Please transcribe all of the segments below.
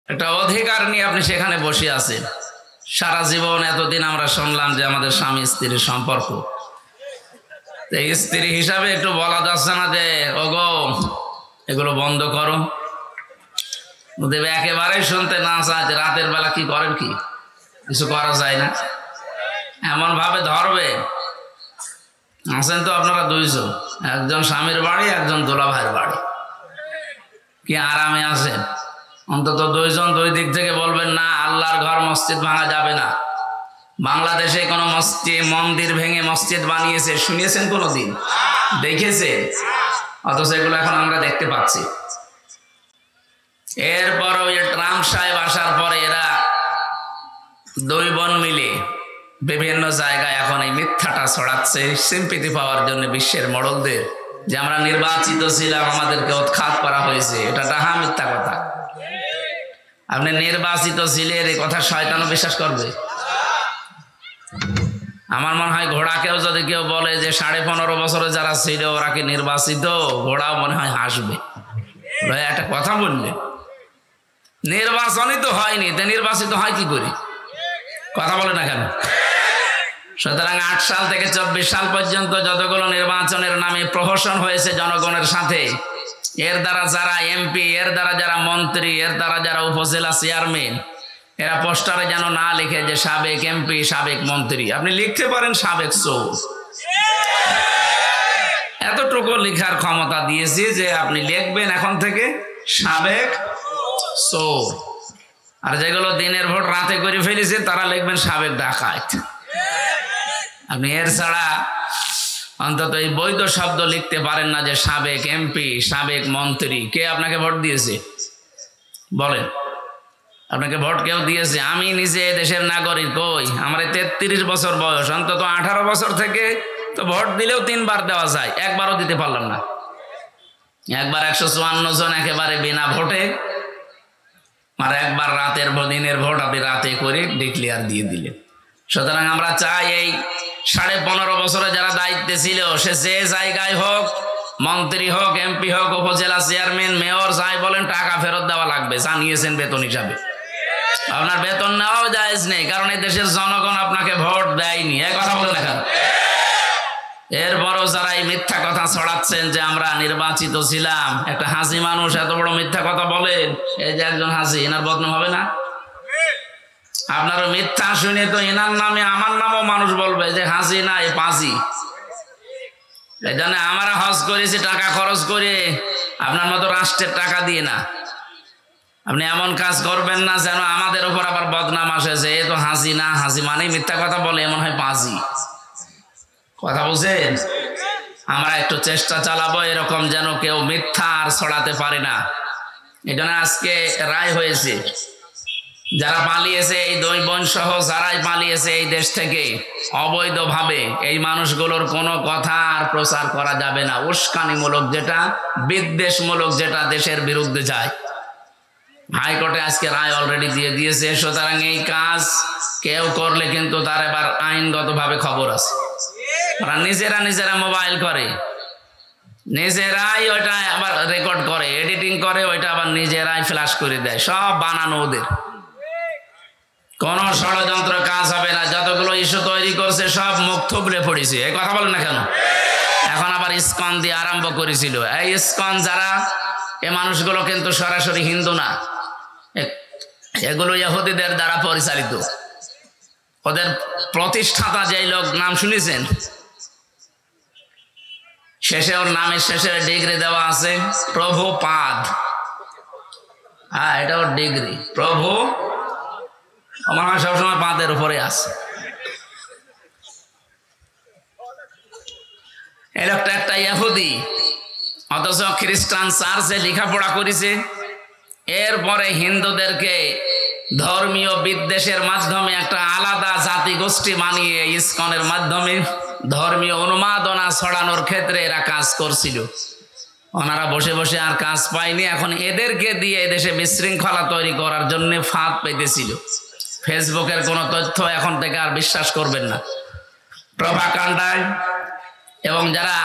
একটা অধিকার নিয়ে আপনি সেখানে বসে আছেন। সারা জীবন এতদিন আমরা শুনলাম যে আমাদের স্বামী স্ত্রীর সম্পর্ক, স্ত্রী হিসাবে একটু বলা যাচ্ছে না যে ওগো এগুলো বন্ধ করো? একেবারে শুনতে না চায় যে রাতের বেলা কি করেন, কি কিছু করা যায় না, এমন ভাবে ধরবে। আছেন তো আপনারা দুইজন, একজন স্বামীর বাড়ি, একজন দোলা ভাইয়ের বাড়ি, কি আরামে আছেন? অন্তত দুইজন দুই দিক থেকে বলবেন না আল্লাহর ঘর মসজিদ ভাঙা যাবে না। বাংলাদেশে কোনো মন্দির ভেঙে মসজিদ বানিয়েছে শুনিয়েছেন কোনোদিন? দেখেছেন? অথচ এগুলো এখন আমরা দেখতে পাচ্ছি। এরপরও ট্রাম্প সাহেব আসার পরে এরা দুই বোন মিলে বিভিন্ন জায়গায় এখন এই মিথ্যাটা ছড়াচ্ছে সিম্পিতি পাওয়ার জন্য বিশ্বের মডলদের, যে আমরা নির্বাচিত ছিলাম, আমাদেরকে উৎখাত করা হয়েছে। এটা ডাহা মিথ্যা কথা। আপনি নির্বাচিত ছিলেন এই কথা শয়তানও বিশ্বাস করবে? আমার মনে হয় ঘোড়াকেও যদি কেউ বলে যে 15.5 বছরে যারা ছিল ওরা কি নির্বাচিত, ঘোড়াও মনে হয় হাসবে। একটা কথা বললে নির্বাচনই তো হয়নি, তা নির্বাচিত হয় কি করে? কথা বলে না কেন? সুতরাং 8 সাল থেকে 24 সাল পর্যন্ত যতগুলো নির্বাচনের নামে প্রহসন হয়েছে জনগণের সাথে, এর দ্বারা যারা এমপি, এর দ্বারা যারা মন্ত্রী, এর দ্বারা যারা উপজেলা চেয়ারম্যান, এরা পোস্টারে যেন না লিখে যে সাবেক এমপি, সাবেক মন্ত্রী। আপনি লিখতে পারেন সাবেক চোর, এতটুকু লিখার ক্ষমতা দিয়েছি যে আপনি লিখবেন এখন থেকে সাবেক চোর। আর যেগুলো দিনের ভোট রাতে করে ফেলেছে তারা লিখবেন সাবেক ডাকাত। আপনি এর ছাড়া অন্তত এই বৈধ শব্দ লিখতে পারেন না যে সাবেক এমপি, সাবেক মন্ত্রী। কে আপনাকে ভোট দিয়েছে বলেন? আপনাকে ভোট কেউ দিয়েছে? আমি নিজে দেশের নাগরিক, কই আমার 33 বছর বয়স, অন্তত 18 বছর থেকে তো ভোট দিলেও 3 বার দেওয়া যায়, একবারও দিতে পারলাম না। একবার 154 জন একেবারে বিনা ভোটে, আর একবার দিনের ভোট আপনি রাতে করে ডিক্লেয়ার দিয়ে দিলেন। সুতরাং আমরা চাই এই 15.5 বছরে যারা দায়িত্বে ছিল, সে যে জায়গায় হোক, মন্ত্রী হোক, এমপি হোক, উপজেলা চেয়ারম্যান, মেয়র, যাই বলেন, টাকা ফেরত দেওয়া লাগবে। জানিয়েছেন বেতন হিসাবে, আপনার বেতন নেওয়াও জায়েজ নেই, কারণ এই দেশের জনগণ আপনাকে ভোট দেয়নি। এক কথা বলে দেখেন। এরপরও যারা এই মিথ্যা কথা ছড়াচ্ছেন যে আমরা নির্বাচিত ছিলাম, একটা হাসি মানুষ এত বড় মিথ্যা কথা বলেন, এই যে একজন হাসি, এনার বদনাম হবে না? আপনারও মিথ্যা শুনে তো এনার নামে আমার নামও মানুষ বলবে যে হাসি না, এ পাজি। এই জন্য আমরা হজ করেছি টাকা খরচ করে, আপনার মতো রাষ্ট্রের টাকা দিয়ে না। আপনি এমন কাজ করবেন না যেন আমাদের উপর আবার বদনাম আসে যে এ তো হাসি না, হাসি মানে মিথ্যা কথা বলে, এমন হয় পাজি। কথা বুঝেন? আমরা একটু চেষ্টা চালাবো এরকম যেন কেউ মিথ্যা আর ছড়াতে পারে না। এই জন্য আজকে রায় হয়েছে, যারা পালিয়েছে, এই 2 বোন সহ যারাই পালিয়েছে এই দেশ থেকে অবৈধভাবে, এই মানুষগুলোর কোনো কথা আর প্রচার করা যাবে না। উস্কানিমূলক যেটা, বিদ্বেষমূলক যেটা, দেশের বিরুদ্ধে যায়। হাইকোর্টে আজকে রায় অলরেডি দিয়ে দিয়েছে। সুতরাং এই কাজ কেউ করলে কিন্তু তার এবার আইনগতভাবে খবর আছে। ওরা নিজেরা মোবাইল করে, নিজেরাই ওইটা আবার রেকর্ড করে, এডিটিং করে, ওইটা আবার নিজেরাই ফ্ল্যাশ করে দেয়। সব বানানো ওদের, কোন ষড়যন্ত্র কাজ হবে না। যতগুলো ইস্যু তৈরি করছে সব মুখ থুবড়ে পড়েছে। এই কথা বলেন না কেন? এখন আবার ইসকন দিয়ে আরম্ভ করেছিল। এই ইসকন যারা, এ মানুষগুলো কিন্তু সরাসরি হিন্দু না, এগুলো ইহুদিদের দ্বারা পরিচালিত। ওদের প্রতিষ্ঠাতা যেই লোক, নাম শুনেছেন? শেষে ওর নামের শেষে ডিগ্রি দেওয়া আছে প্রভুপাদ। হ্যাঁ, এটা ওর ডিগ্রি, প্রভু। আমার হয় সবসময় পাদের উপরে আছে। এই লোকটা একটা ইহুদি, অথচ খ্রিস্টান চার্চে লেখাপড়া করেছে। এরপরে হিন্দুদেরকে ধর্মীয় বিদ্বেষের মাধ্যমে একটা আলাদা জাতি গোষ্ঠী বানিয়ে ইসকনের মাধ্যমে ধর্মীয় উন্মাদনা ছড়ানোর ক্ষেত্রে এরা কাজ করছিল। ওনারা বসে বসে আর কাজ পায়নি, এখন এদেরকে দিয়ে এদেশে বিশৃঙ্খলা তৈরি করার জন্য ফাঁদ পেতেছিল। ফেসবুকের কোনো তথ্য এখন থেকে আর বিশ্বাস করবেন না। প্রভাকাণ্ডায় এবং যারা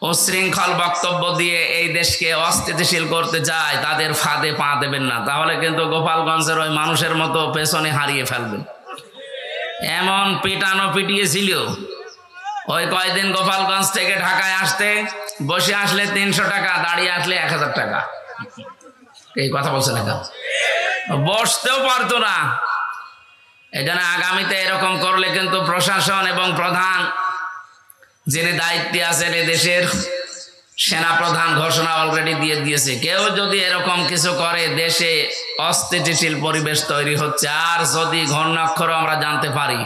উচ্ছৃঙ্খল বক্তব্য দিয়ে এই দেশকে অস্থিতিশীল করতে চায়, তাদের ফাঁদে পা দেবেন না, তাহলে কিন্তু গোপালগঞ্জের ওই মানুষের মতো পেছনে হারিয়ে ফেলবেন। এমন পিটানো পিটিয়েছিল, ওই কয়দিন গোপালগঞ্জ থেকে ঢাকায় আসতে, বসে আসলে 300 টাকা, দাঁড়িয়ে আসলে 1000 টাকা। এই কথা বলছে না, বসতেও পারতো না। এই জন্য আগামীতে এরকম করলে কিন্তু প্রশাসন এবং প্রধান যিনি দায়িত্বে আছেন এ দেশের সেনা প্রধান ঘোষণা অলরেডি দিয়ে দিয়েছে, কেউ যদি এরকম কিছু করে দেশে অস্থিতিশীল পরিবেশ তৈরি হচ্ছে। আর যদি ঘূর্ণাক্ষর আমরা জানতে পারি,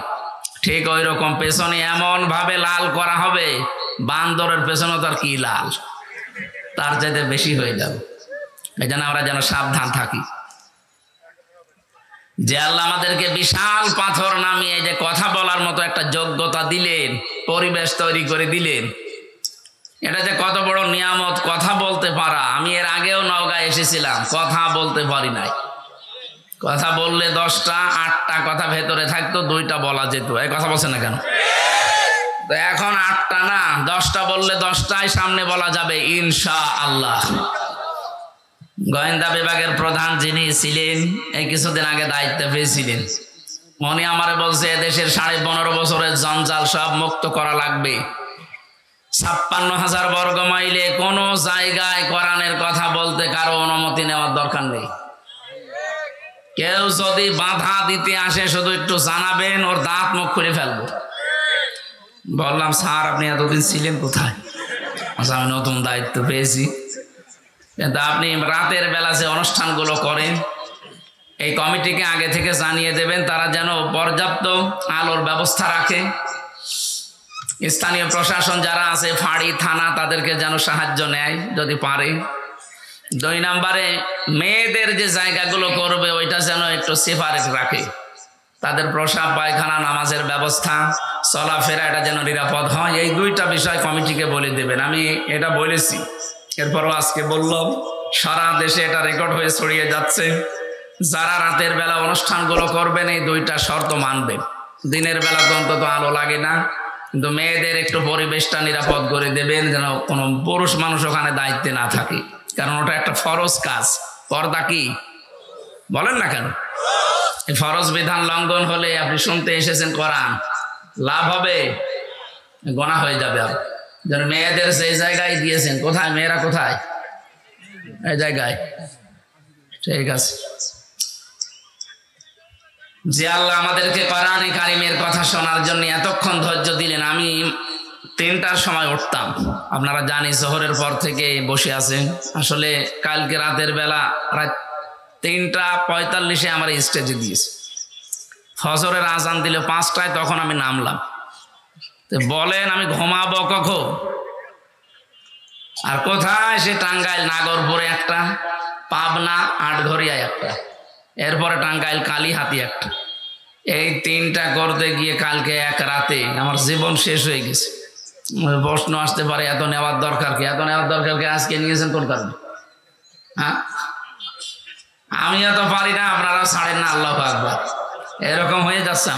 ঠিক ওই রকম পেছনে এমন ভাবে লাল করা হবে, বান্দরের পেছনে তার কি লাল, তার চাইতে বেশি হয়ে যাবে। এই জন্য আমরা যেন সাবধান থাকি। যে আল্লাহ আমাদেরকে বিশাল পাথর নামিয়ে যে কথা বলার মতো একটা যোগ্যতা দিলেন, পরিবেশ তৈরি করে দিলেন, এটা যে কত বড় নিয়ামত, কথা বলতে পারা। আমি এর আগেও নওগাঁ এসেছিলাম, কথা বলতে পারি নাই। কথা বললে 10টা 8টা কথা ভেতরে থাকতো, 2টা বলা যেত। এই কথা বলছে না কেন? তো এখন 8টা না 10টা বললে 10টাই সামনে বলা যাবে ইনশাআল্লাহ। গোয়েন্দা বিভাগের প্রধান যিনি ছিলেন, এই কিছুদিন আগে দায়িত্ব পেয়েছিলেন, উনি আমারে বলছে এদেশের 15.5 বছরের জঞ্জাল সব মুক্ত করা লাগবে। 56,000 বর্গ মাইলে কোনো জায়গায় কোরআনের কথা বলতে কারো অনুমতি নেওয়ার দরকার নেই। কেউ যদি বাধা দিতে আসে শুধু একটু জানাবেন, ওর দাঁত মুখ খুলে ফেলবো। বললাম, স্যার আপনি এতদিন ছিলেন কোথায়? আমি নতুন দায়িত্ব পেয়েছি। কিন্তু আপনি রাতের বেলা যে অনুষ্ঠানগুলো করেন, এই কমিটিকে আগে থেকে জানিয়ে দেবেন, তারা যেন পর্যাপ্ত আলোর ব্যবস্থা রাখে। স্থানীয় প্রশাসন যারা আছে, ফাঁড়ি থানা, তাদেরকে যেন সাহায্য নেয় যদি পারে। 2 নম্বরে মেয়েদের যে জায়গাগুলো করবে ওইটা যেন একটু সেপারেট রাখে। তাদের প্রসাব পায়খানা, নামাজের ব্যবস্থা, চলাফেরা, এটা যেন নিরাপদ হয়। এই 2টা বিষয় কমিটিকে বলে দেবেন। আমি এটা বলেছি, এরপরও আজকে বললাম, সারা দেশে এটা রেকর্ড হয়ে ছড়িয়ে যাচ্ছে। যারা রাতের বেলা অনুষ্ঠানগুলো করবেন এই 2টা শর্ত মানবেন। দিনের বেলা তো অন্তত আলো লাগে না, কিন্তু মেয়েদের একটু পরিবেশটা নিরাপদ করে দেবেন, যেন কোনো পুরুষ মানুষ ওখানে দায়িত্বে না থাকে, কারণ ওটা একটা ফরজ কাজ। পর্দা কি বলেন না কেন? এই ফরজ বিধান লঙ্ঘন হলে আপনি শুনতে এসেছেন কোরআন, লাভ হবে, গোনা হয়ে যাবে। আর যেন মেয়েদের সেই জায়গায় দিয়েছেন, কোথায় মেয়েরা, কোথায়? এই জায়গায়। ঠিক আছে। যে আল্লাহ আমাদেরকে কোরআনে কারিমের কথা শোনার জন্য এতক্ষণ ধৈর্য দিলেন। আমি 3টার সময় উঠতাম, আপনারা জানি শহরের পর থেকে বসে আছেন। আসলে কালকে রাতের বেলা রাত 3:45 আমার স্টেজে দিয়েছে। ফজরের আজান দিল 5টায়, তখন আমি নামলাম। তো বলেন আমি ঘুমাবো কখন? আর কোথায়? সে টাঙ্গাইল নাগরপুরে একটা, পাবনা আটঘরিয়ায় একটা, এরপরে টাঙ্গাইল কালীহাতি একটা। এই 3টা করতে গিয়ে কালকে এক রাতে আমার জীবন শেষ হয়ে গেছে। প্রশ্ন আসতে পারে, এত নেওয়ার দরকার কি? এত নেওয়ার দরকার কি? আজকে নিয়েছেন কোন কারণে? হ্যাঁ, আমি এত পারি না, আপনারা ছাড়েন না। আল্লাহু আকবার। এরকম হয়ে যাচ্ছে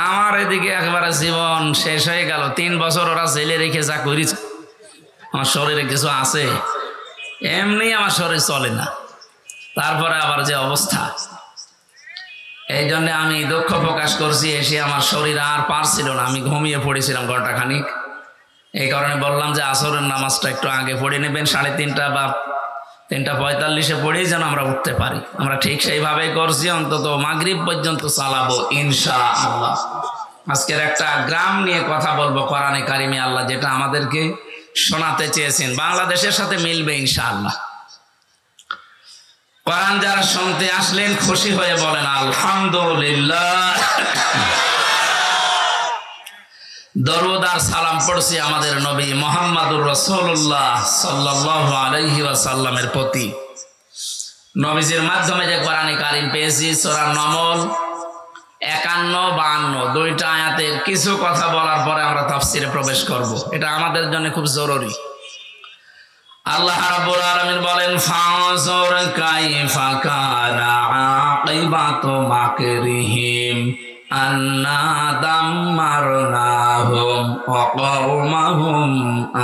আমার এদিকে একেবারে জীবন শেষ হয়ে গেল। 3 বছর ওরা জেলে রেখে যা করেছে, আমার শরীরে কিছু আছে, এমনি আমার শরীর চলে না, তারপরে আবার যে অবস্থা। এই জন্য আমি দুঃখ প্রকাশ করছি, এসে আমার শরীর আর পারছিল না, আমি ঘুমিয়ে পড়েছিলাম ঘন্টাখানিক। এই কারণে বললাম যে আসরের নামাজটা একটু আগে পড়ে নেবেন, 3:30 বা 3:45 পড়েই যেন আমরা উঠতে পারি। আমরা ঠিক সেইভাবেই করছি, অন্তত মাগরিব পর্যন্ত চালাবো ইনশাআল্লাহ। আজকের একটা গ্রাম নিয়ে কথা বলবো, কোরআনে কারিমে আল্লাহ যেটা আমাদেরকে শোনাতে চেয়েছেন, বাংলাদেশের সাথে মিলবে ইনশাআল্লাহ। কোরআন যারা শুনতে আসলেন খুশি হয়ে বলেন আলহামদুলিল্লাহ। দরুদ আর সালাম পড়ছি আমাদের নবী মুহাম্মদুর রাসূলুল্লাহ সাল্লাল্লাহু আলাইহি ওয়াসাল্লামের প্রতি। নবীজির মাধ্যমে যে কোরআনে কারিম পেয়েছি, সূরা নমল 51-52 2টা আয়াতের কিছু কথা বলার পরে আমরা তাফসিরে প্রবেশ করব। এটা আমাদের জন্য খুব জরুরি। আল্লাহ রাব্বুল আলামিন বলেন, ফানজুর কাইফা কানা আকিবাতু মাকরিহিম আন্না দাম্মারনাহুম ওয়া কওমাহুম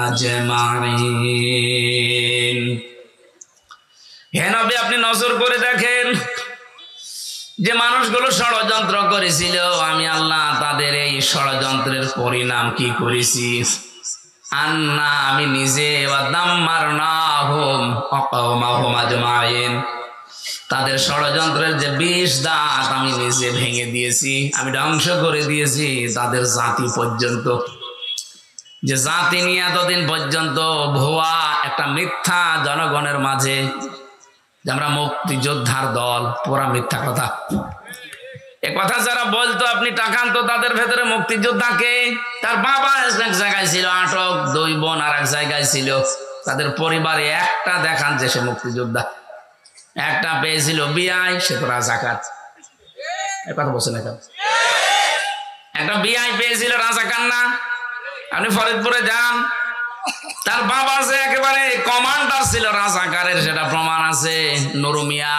আজমাইন। হে নবী, আপনি নজর করে দেখেন যে মানুষগুলো ষড়যন্ত্র করেছিল, আমি আল্লাহ তাদের এই ষড়যন্ত্রের পরিণাম কি করেছি। আন্না, আমি নিজে, ওয়া দাম্মারনাহুম ওয়া কওমাহুম আজমাইন, তাদের ষড়যন্ত্রের যে 20 দাঁত আমি নিজে ভেঙে দিয়েছি, আমি ধ্বংস করে দিয়েছি তাদের জাতি পর্যন্ত। যে জাতি নিয়ে এতদিন পর্যন্ত ভুয়া একটা মিথ্যা জনগণের মাঝে যে আমরা মুক্তিযোদ্ধার দল, পুরা মিথ্যা কথা। এ কথা যারা বলতো আপনি তাকান তো তাদের ভেতরে মুক্তিযোদ্ধাকে, তার বাবা এক জায়গায় ছিল আটক, 2 বোন আর এক জায়গায় ছিল, তাদের পরিবারে একটা দেখান যে সে মুক্তিযোদ্ধা। একটা পেয়েছিল বিআই, সে তো রাজাকার। এ কথা বলছে না কেন? একটা বিআই পেয়েছিল রাজাকার না? আপনি ফরিদপুরে যান, তার বাবা যে একেবারে কমান্ডার ছিল রাজাকারের, সেটা প্রমাণ আছে। নুরু মিয়া,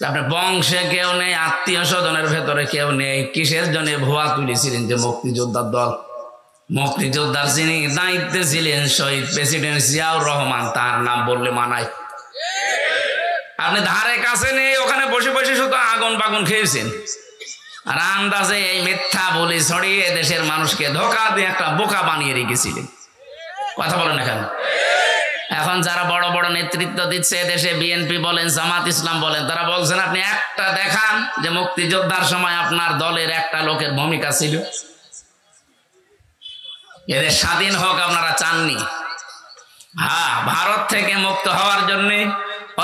আপনার বংশে কেউ নেই, আত্মীয় স্বজনের ভেতরে কেউ নেই, কিসের জন্য ভুয়া তুলেছিলেন যে মুক্তিযোদ্ধার দল। মুক্তিযোদ্ধার যিনি দায়িত্বে ছিলেন শহীদ প্রেসিডেন্ট জিয়াউর রহমান, তার নাম বললে মানায়। আপনি ধারে কাছে নেই, ওখানে বসে বসে শুধু আগুন বাগুন খেয়েছেন, আর আন্দাজে এই মিথ্যা বলি ছড়িয়ে দেশের মানুষকে ধোঁকা দিয়ে একটা বোকা বানিয়ে রেখেছিলেন। কথা বলেন না কেন? এখন যারা বড় বড় নেতৃত্ব দিচ্ছে দেশে, বিএনপি বলেন, জামাত ইসলাম বলেন, তারা বলছেন আপনি একটা দেখান যে মুক্তিযোদ্ধার সময় আপনার দলের একটা লোকের ভূমিকা ছিল। এদের স্বাধীন হোক আপনারা চাননি। হ্যাঁ, ভারত থেকে মুক্ত হওয়ার জন্য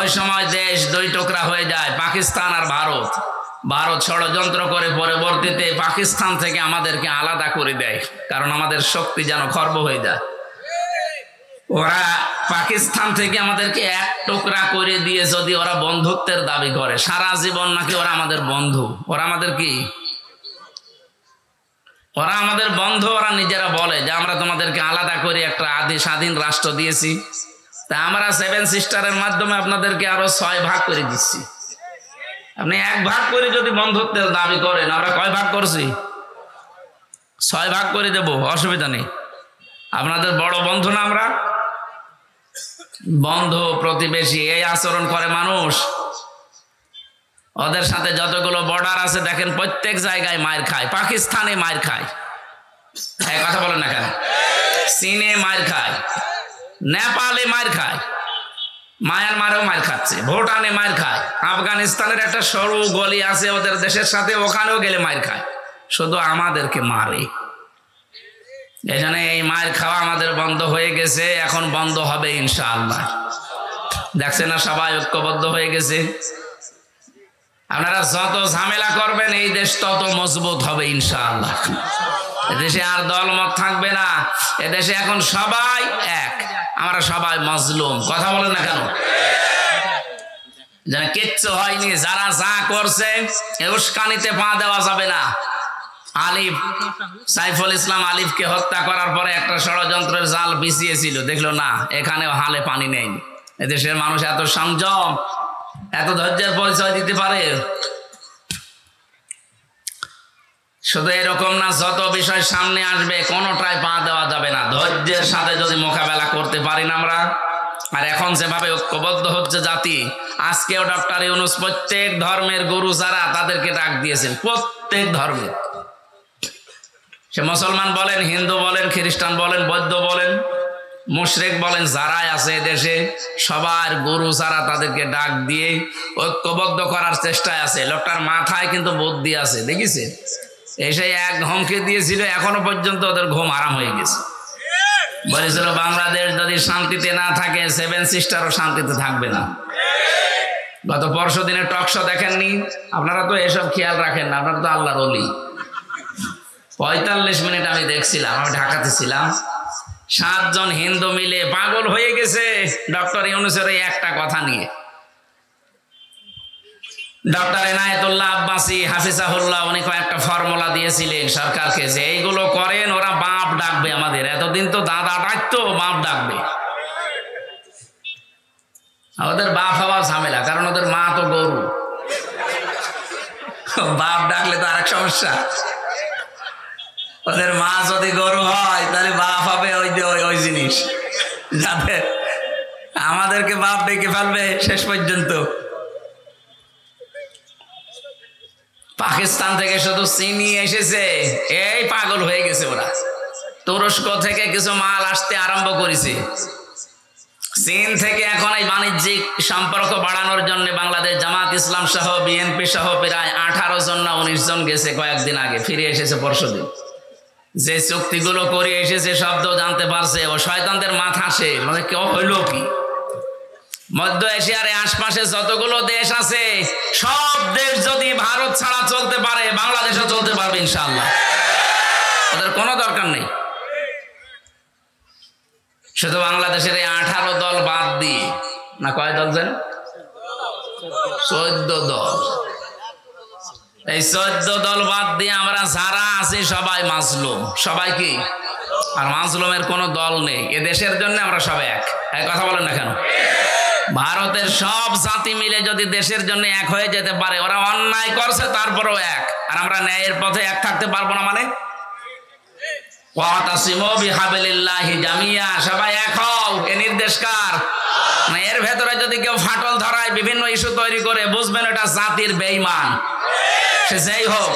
ওই সময় দেশ 2 টুকরা হয়ে যায়, পাকিস্তান আর ভারত। ভারত ষড়যন্ত্র করে পরবর্তীতে পাকিস্তান থেকে আমাদেরকে আলাদা করে দেয়, কারণ আমাদের শক্তি যেন খর্ব হয়ে যায়। ওরা পাকিস্তান থেকে আমাদেরকে 1 টুকরা করে দিয়ে যদি ওরা বন্ধুত্বের দাবি করে, সারা জীবন নাকি ওরা আমাদের বন্ধু। ওরা আমাদের কি? ওরা আমাদের বন্ধু। ওরা নিজেরা বলে যে আমরা তোমাদেরকে আলাদা করে একটা আদি স্বাধীন রাষ্ট্র দিয়েছি, তা আমরা 7 সিস্টারের মাধ্যমে আপনাদেরকে আরো 6 ভাগ করে দিচ্ছি। আপনি 1 ভাগ করে যদি বন্ধুত্বের দাবি করেন, আমরা কয় ভাগ করছি? 6 ভাগ করে দেব, অসুবিধা নেই। আপনাদের বড় বন্ধু না আমরা? বন্ধু প্রতিবেশী এই আচরণ করে মানুষ। ওদের সাথে যতগুলো বর্ডার আছে দেখেন, প্রত্যেক জায়গায় মায়ের খায়। পাকিস্তানে মায়ের খায়, এই কথা বলেন না কেন? চীনে মায়ের খায়, নেপালে মায়ের খায়, মায়ানমারেও মায়ের খাচ্ছে, ভুটানে মায়ের খায়, আফগানিস্তানের একটা সরু গলি আছে ওদের দেশের সাথে, ওখানেও গেলে মায়ের খায়। শুধু আমাদেরকে মারে। এই জন্য এই মায়ের খাওয়া আমাদের বন্ধ হয়ে গেছে, এখন বন্ধ হবে ইনশাআল্লাহ। দেখছেন না সবাই ঐক্যবদ্ধ হয়ে গেছে। আপনারা যত ঝামেলা করবেন এই দেশ তত মজবুত হবে ইনশাআল্লাহ। এদেশে আর দলমত থাকবে না, এদেশে এখন সবাই এক, আমরা সবাই মজলুম। কথা বলেন না কেন? যেন কিচ্ছু হয়নি, যারা যা করছে উস্কানিতে পা দেওয়া যাবে না। আলিফ, সাইফুল ইসলাম আলিফকে হত্যা করার পরে একটা ষড়যন্ত্রের জাল বিছিয়েছিল, দেখলো না এখানেও হালে পানি নেই। এদেশের মানুষ এত সংযম, এত ধৈর্যের পরিচয় দিতে পারে। শুধু এরকম না, যত বিষয় সামনে আসবে কোনোটাই পা দেওয়া যাবে না। ধৈর্যের সাথে যদি মোকাবেলা করতে পারি না আমরা, আর এখন যেভাবে ঐক্যবদ্ধ হচ্ছে জাতি, আজকেও ডক্টর ইউনূস প্রত্যেক ধর্মের গুরু যারা তাদেরকে ডাক দিয়েছেন, প্রত্যেক ধর্মের, সে মুসলমান বলেন, হিন্দু বলেন, খ্রিস্টান বলেন, বৌদ্ধ বলেন, মুশরিক বলেন, যারাই আছে দেশে সবার গুরু যারা তাদেরকে ডাক দিয়ে ঐক্যবদ্ধ করার চেষ্টায় আছে। লোকটার মাথায় কিন্তু বুদ্ধি আছে, দেখিছে? এসে এক হুমকি দিয়েছিল, এখনো পর্যন্ত ওদের ঘুম আরাম হয়ে গেছে। বলেছিল বাংলাদেশ যদি শান্তিতে না থাকে 7 সিস্টারও শান্তিতে থাকবে না। গত পরশু দিনের টকশো দেখেননি? আপনারা তো এসব খেয়াল রাখেন না, আপনারা তো আল্লাহর ওলি। 45 মিনিট আমি দেখছিলাম, আমি ঢাকাতে ছিলাম, 7 জন হিন্দু মিলে পাগল হয়ে গেছে ডক্টর ইউনূসের এই একটা কথা নিয়ে। ডক্টর এনায়েতুল্লাহ আব্বাসী হাফিজাহুল্লাহ উনি কয়েকটা ফর্মুলা দিয়েছিলেন সরকারকে যে এইগুলো করেন, ওরা বাপ ডাকবে আমাদের। এতদিন তো দাদা ডাকতো, বাপ ডাকবে। ওদের বাপ হওয়া ঝামেলা, কারণ ওদের মা তো গরু। বাপ ডাকলে তো আরেক সমস্যা। ওদের মা যদি গরু হয় তাহলে বাপ হবে ওই যে ওই জিনিস, যাতে আমাদেরকে বাপ ডেকে ফেলবে শেষ পর্যন্ত। পাকিস্তান থেকে শুধু চিনি এসেছে, এই পাগল হয়ে গেছে ওরা। তুরস্ক থেকে কিছু মাল আসতে আরম্ভ করেছে। চীন থেকে এখন এই বাণিজ্যিক সম্পর্ক বাড়ানোর জন্য বাংলাদেশ জামাত ইসলাম সহ বিএনপি সহ প্রায় 18 জন না 19 জন গেছে কয়েকদিন আগে, ফিরে এসেছে পরশুদিন। যে চুক্তিগুলো করে এসেছে শব্দ জানতে পারছে, ও শয়তানদের মাথা সে মানে কেউ হইলো কি। মধ্য এশিয়ার আশপাশে যতগুলো দেশ আছে সব দেশ যদি ভারত ছাড়া চলতে পারে, বাংলাদেশও চলতে পারবে ইনশাআল্লাহ। ওদের কোনো দরকার নেই। শুধু বাংলাদেশের এই 18 দল বাদ দিয়ে, না কয় দল যেন 14 দল, এই 14 দল বাদ দিয়ে আমরা যারা আছি সবাই মাজলুম। সবাই কি? আর মাজলুমের কোনো দল নেই। এ দেশের জন্য আমরা সবাই এক। এই কথা বলেন না কেন? ভারতের সব জাতি মিলে যদি দেশের জন্য এক হয়ে যেতে পারে, ওরা অন্যায় করছে তারপরেও এক, আর আমরা ন্যায়ের পথে এক থাকতে পারবো না মানে? ওয়াতাসিমু বিহাবলিল্লাহি জামিয়া, সবাই এক হও, এ নির্দেশ কার? না এর ভেতরে যদি কেউ ফাটল ধরায় বিভিন্ন ইস্যু তৈরি করে, বুঝবেন এটা জাতির বেঈমান। সে যেই হোক,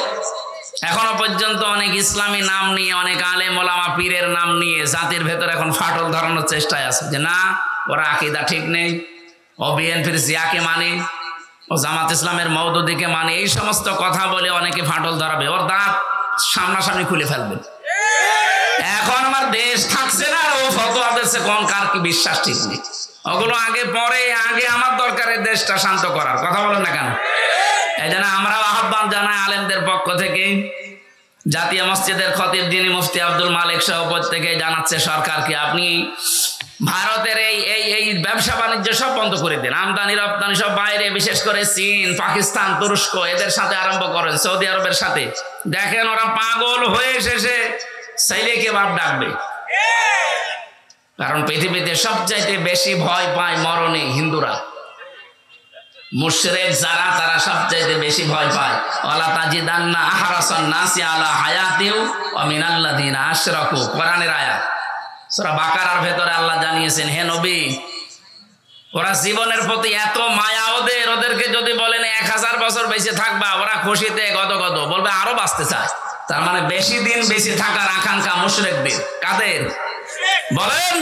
এখনো পর্যন্ত অনেক ইসলামী নাম নিয়ে, অনেক আলেম ওলামা পীরের নাম নিয়ে জাতির ভেতরে এখন ফাটল ধরানোর চেষ্টায় আছে যে না ওরা আকীদা ঠিক নেই, ও বিএনপির জিয়াকে মানে, ও জামাত ইসলামের মওদুদিকে মানে, এই সমস্ত কথা বলে অনেকে ফাটল ধরাবে, ওর দাঁত সামনাসামনি খুলে ফেলবে। এখন আমার দেশ থাকছে না, ও ফতোয়া দিচ্ছে কোন কার কি বিশ্বাস ঠিক নেই। ওগুলো আগে পরে, আগে আমার দরকার এই দেশটা শান্ত করার। কথা বলেন না কেন? এই জন্য আমরা আহ্বান জানাই আলেমদের পক্ষ থেকে, জাতীয় মসজিদের খতিব যিনি মুফতি আব্দুল মালিক সহ প্রত্যেকে জানাচ্ছে সরকারকে, আপনি ভারতের এই ব্যবসা বাণিজ্য সব বন্ধ করে দেন, আমদানি রপ্তানি সব বাইরে, বিশেষ করে চীন, পাকিস্তান, তুরস্ক এদের সাথে আরম্ভ করেন, সৌদি আরবের সাথে। দেখেন ওরা পাগল হয়ে শেষে ছেলেকে বাপ ডাকবে। কারণ পৃথিবীতে সবচাইতে বেশি ভয় পায় মরণে হিন্দুরা। মুশরিক যারা, তারা সবচাইতে বেশি ভয় পায়। ওয়ালা তাজিদান্না আহরাসান নাসি আলা হায়াতিউ ওয়া মিনাল্লাযিনা আশরাকু, কোরআনের আয়াত। সূরা বাকারার ভেতরে আল্লাহ জানিয়েছেন, হে নবী, ওরা জীবনের প্রতি এত মায়া ওদেরকে যদি বলেন 1000 বছর বেঁচে থাকবা, ওরা খুশিতে গদগদ, বলবে আরো বাঁচতে চায়। তার মানে বেশি দিন বেঁচে থাকার আকাঙ্ক্ষা মুশরিকদের। কাদের বলেন?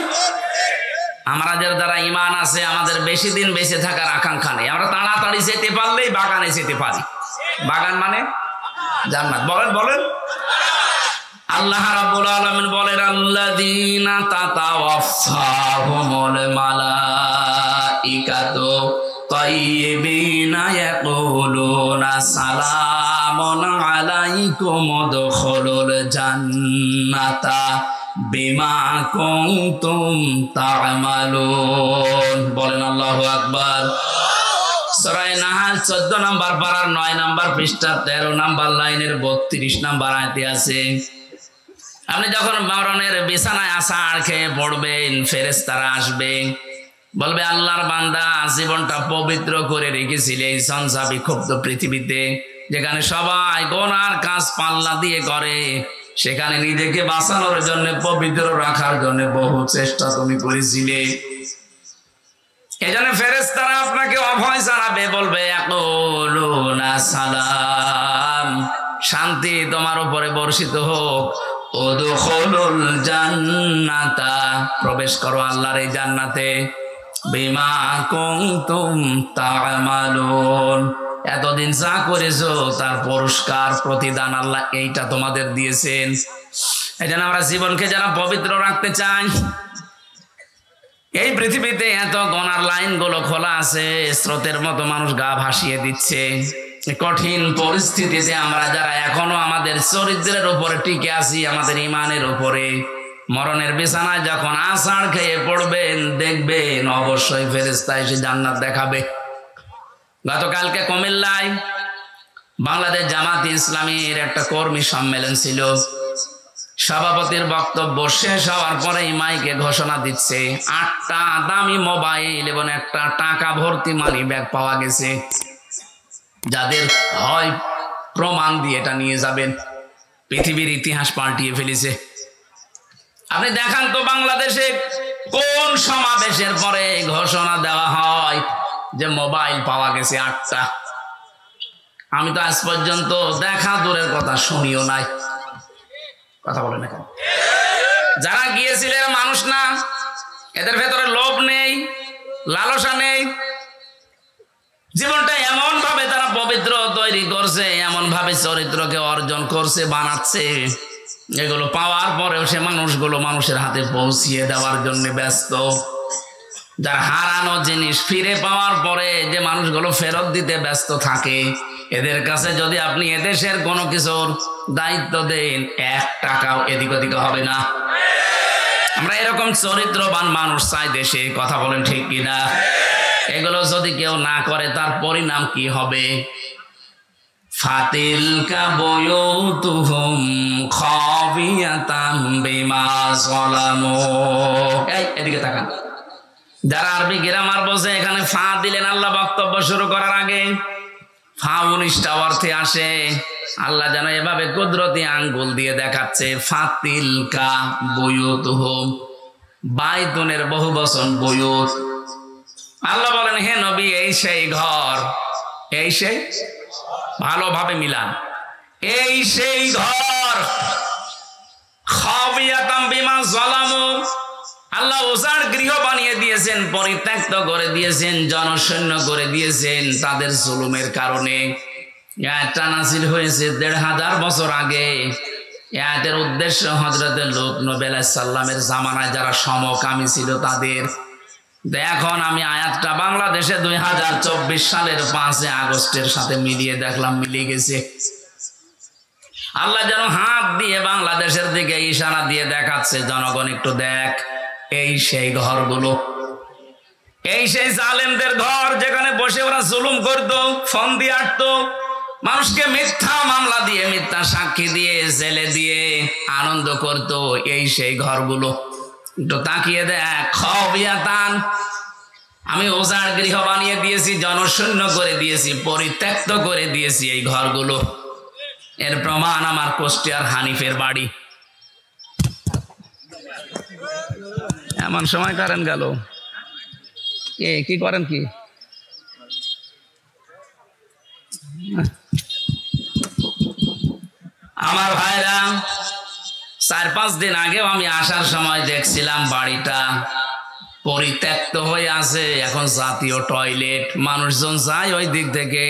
আমাদের যারা ঈমান আছে, আমাদের বেশি দিন বেঁচে থাকার আকাঙ্ক্ষা নেই। আমরা তাড়াতাড়ি যেতে পারলেই বাগানে যেতে পারি। বাগান মানে জান্নাত। বলেন বলেন। আল্লাহ রাব্বুল আলামিন বলেন, আল্লাযীনা তাতাওয়াফাহুমুল মালাইকাতু তাইয়্যিবিনা ইয়াকুলুনা সালামুন আলাইকুম উদখুলুল জান্নাতা বিমা কুনতুম তা'মালুন। বলেন আল্লাহু আকবার। সূরা নাহাল 14 নম্বর পারার 9 নম্বর পৃষ্ঠা 13 নম্বর লাইনের 32 নম্বর আয়াতে আছে, আপনি যখন মরণের বিছানায় আছাড় খেয়ে পড়বেন, ফেরেশতারা আসবে, বলবে আল্লাহর বান্দা, জীবনটা পবিত্র করে রেখেছিলে এই ঝঞ্ঝা বিক্ষুব্ধ পৃথিবীতে, যেখানে সবাই গুনার কাজ পাল্লা দিয়ে করে, সেখানে নিজেকে বাঁচানোর জন্য, পবিত্র রাখার জন্য বহু চেষ্টা তুমি করেছিলে। এই জন্য ফেরেশতারা আপনাকে অভয় জানাবে, বলবে ইয়াকুলুনা সালাম, শান্তি তোমার উপরে বর্ষিত হোক, উদখুলুল জান্নাতা, প্রবেশ করো আল্লাহর এই জান্নাতে, বিমা কুনতুম তা'মালুন, এতদিন যা করেছো তার পুরস্কার প্রতিদান আল্লাহ এইটা তোমাদের দিয়েছেন। এই জন্য আমরা জীবনকে যারা পবিত্র রাখতে চাই, এই পৃথিবীতে এত গুনার লাইন গুলো খোলা আছে, স্রোতের মতো মানুষ গা ভাসিয়ে দিচ্ছে। কঠিন পরিস্থিতিতে আমরা যারা এখনো আমাদের চরিত্রের উপরে টিকে আছি, আমাদের ইমানের উপরে, মরণের বিছানায় যখন আছাড় খেয়ে পড়বেন, দেখবেন অবশ্যই ফেরেশতা এসে জান্নাত দেখাবে। গতকালকে কুমিল্লায় বাংলাদেশ জামাত ইসলামীর একটা কর্মী সম্মেলন ছিল। সভাপতির বক্তব্য শেষ হওয়ার পরেই মাইকে ঘোষণা দিচ্ছে 8টা দামি মোবাইল এবং একটা টাকা ভর্তি মানি ব্যাগ পাওয়া গেছে। যাদের হয় প্রমাণ দিয়ে এটা নিয়ে যাবেন। পৃথিবীর ইতিহাস পাল্টিয়ে ফেলেছে। আপনি দেখান তো বাংলাদেশে কোন সমাবেশের পরে ঘোষণা দেওয়া হয় যে মোবাইল পাওয়া গেছে 8টা? আমি তো আজ পর্যন্ত দেখা দূরের কথা শুনিও নাই। কথা বলেন না কেন? যারা গিয়েছিলেন মানুষ না, এদের ভেতরে লোভ নেই, লালসা নেই। জীবনটা এমন ভাবে তারা পবিত্র তৈরি করছে, এমন ভাবে চরিত্রকে অর্জন করছে, বানাচ্ছে, এগুলো পাওয়ার পরেও সে মানুষগুলো মানুষের হাতে পৌঁছিয়ে দেওয়ার জন্য ব্যস্ত। যার হারানো জিনিস ফিরে পাওয়ার পরে যে মানুষগুলো ফেরত দিতে ব্যস্ত থাকে, এদের কাছে যদি আপনি এদেশের কোনো কিছুর দায়িত্ব দেন, 1 টাকাও এদিক ওদিক হবে না। আমরা এরকম চরিত্রবান মানুষ চাই দেশে। কথা বলেন ঠিক কিনা? এগুলো যদি কেউ না করে তার পরিণাম কি হবে? ফাতিলকা বুয়ুতুহুম খাবিয়াতাম বিমা যালামু। এদিকে তাকান। যারা আরবি গ্রামার বোঝে, এখানে ফা দিলেন আল্লাহ বক্তব্য শুরু করার আগে। ফা 19টা অর্থে আসে। আল্লাহ যেন এভাবে কুদরতি আঙ্গুল দিয়ে দেখাচ্ছে, ফাতিলকা বুয়ুতুহুম, বাইতুনের বহু বচন বুয়ুত। আল্লাহ বলেন, হে নবী, এই সেই ঘর, এই সেই, ভালোভাবে মিলান, এই সেই ঘর, খাবিয়াতাম বিমা যালামু, আল্লাহ উজাড় গৃহ বানিয়ে দিয়েছেন, পরিত্যক্ত করে দিয়েছেন, জনশূন্য করে দিয়েছেন তাদের জুলুমের কারণে। এটা নাযিল হয়েছে 1500 বছর আগে। এর উদ্দেশ্য হযরত লূত নবী আলাইহিস সালামের জামানায় যারা সমকামী ছিল তাদের। এখন আমি আয়াতটা বাংলাদেশে 2024 সালের 5 আগস্টের সাথে মিলিয়ে দেখলাম, মিলিয়ে গেছে। আল্লাহ যেন হাত দিয়ে বাংলাদেশের দিকে ইশারা দিয়ে দেখাচ্ছে, জনগণ একটু দেখ, এই সেই ঘরগুলো, এই সেই জালেমদের ঘর, যেখানে বসে ওরা জুলুম করতো, ফোন দিয়ে আটতো, মানুষকে মিথ্যা মামলা দিয়ে, মিথ্যা সাক্ষী দিয়ে, জেলে দিয়ে আনন্দ করতো। এই সেই ঘরগুলো একটু তাকিয়ে দেখ। খাবিয়াতান, আমি উজাড় গৃহ বানিয়ে দিয়েছি, জনশূন্য করে দিয়েছি, পরিত্যক্ত করে দিয়েছি এই ঘরগুলো। এর প্রমাণ আমার কুষ্টিয়ার হানিফের বাড়ি। এমন সময় কারেন্ট গেল, কি করেন কি? আমার ভাইরা, 4-5 দিন আগেও আমি আসার সময় দেখছিলাম বাড়িটা পরিত্যক্ত হয়ে আছে। এখন জাতীয় টয়লেট, মানুষজন যায় ওই দিক থেকে,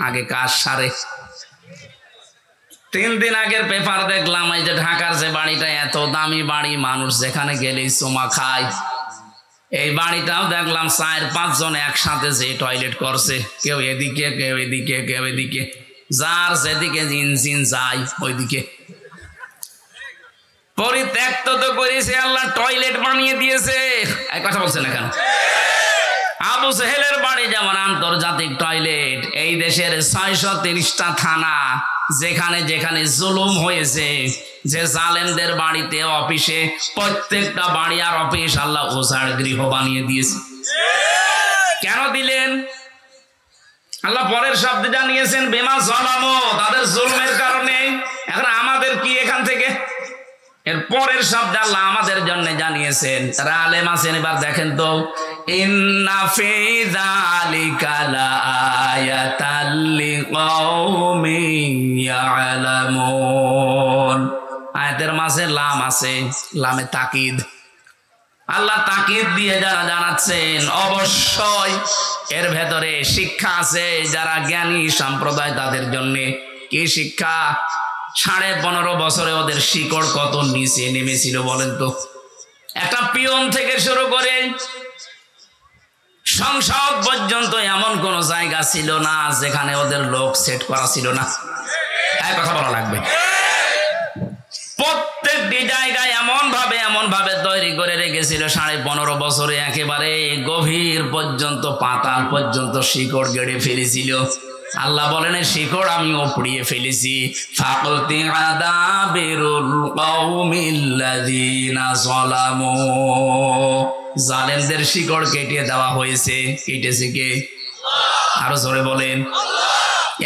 আগে কাজ সারে। 3 দিন আগের পেপার দেখলাম, এই যে ঢাকার যে বাড়িটা, এত দামি বাড়ি, মানুষ যেখানে গেলেই চুমা খায়, এই বাড়িটাও দেখলাম 4-5 জন একসাথে যে টয়লেট করছে, কেউ এদিকে, কেউ এদিকে, কেউ এদিকে, যার যেদিকে ইঞ্জিন যায় ওইদিকে। পরিত্যক্ত তো করেছে, আল্লাহ টয়লেট বানিয়ে দিয়েছে। এই কথা বলছেন না কেন? আবু সেহেলের বাড়ি যেমন আন্তর্জাতিক টয়লেট, এই দেশের 630টা থানা, যেখানে যেখানে জুলুম হয়েছে, যে জালেমদের বাড়িতে, অফিসে, প্রত্যেকটা বাড়ি আর অফিস আল্লাহ উজাড় গৃহ বানিয়ে দিয়েছে। কেন দিলেন? আল্লাহ পরের শব্দে জানিয়েছেন, বিমা যালামু, তাদের জুলমের কারণে। এখন আমাদের কি এখান থেকে? এর পরের শব্দ আল্লাহ আমাদের জন্য জানিয়েছেন। তারা আলেম আছেন, এবার দেখেন তো, ইন্না ফি যালিকা লাআয়াতাল লিকাওমিন ইয়ালামুন। আয়াতের মাঝে লাম আছে, লামে তাকিদ। আল্লাহ তাকিদ দিয়ে যারা জানাচ্ছেন, অবশ্যই এর ভেতরে শিক্ষা আছে যারা জ্ঞানী সম্প্রদায় তাদের জন্য। কি শিক্ষা? 15.5 বছরে ওদের শিকড় কত নিচে নেমেছিল বলেন তো। একটা পিয়ন থেকে শুরু করে সংসদ পর্যন্ত এমন কোন জায়গা ছিল না যেখানে ওদের লোক সেট করা ছিল না। এক কথা বলা লাগবে, প্রত্যেকটি জায়গায় এমন ভাবে তৈরি করে রেখেছিল 15.5 বছরে, একেবারে গভীর পর্যন্ত, পাতাল পর্যন্ত শিকড় গেড়ে ফেলেছিল। আল্লাহ বলেন, শিকড় আমি উপড়িয়ে ফেলেছি। ফাকতি আদাবিরুল কওমিল্লাযিনা যালামু, জালেমদের শিকড় কেটে দেওয়া হয়েছে। কেটেছে কে? আরো জোরে বলেন।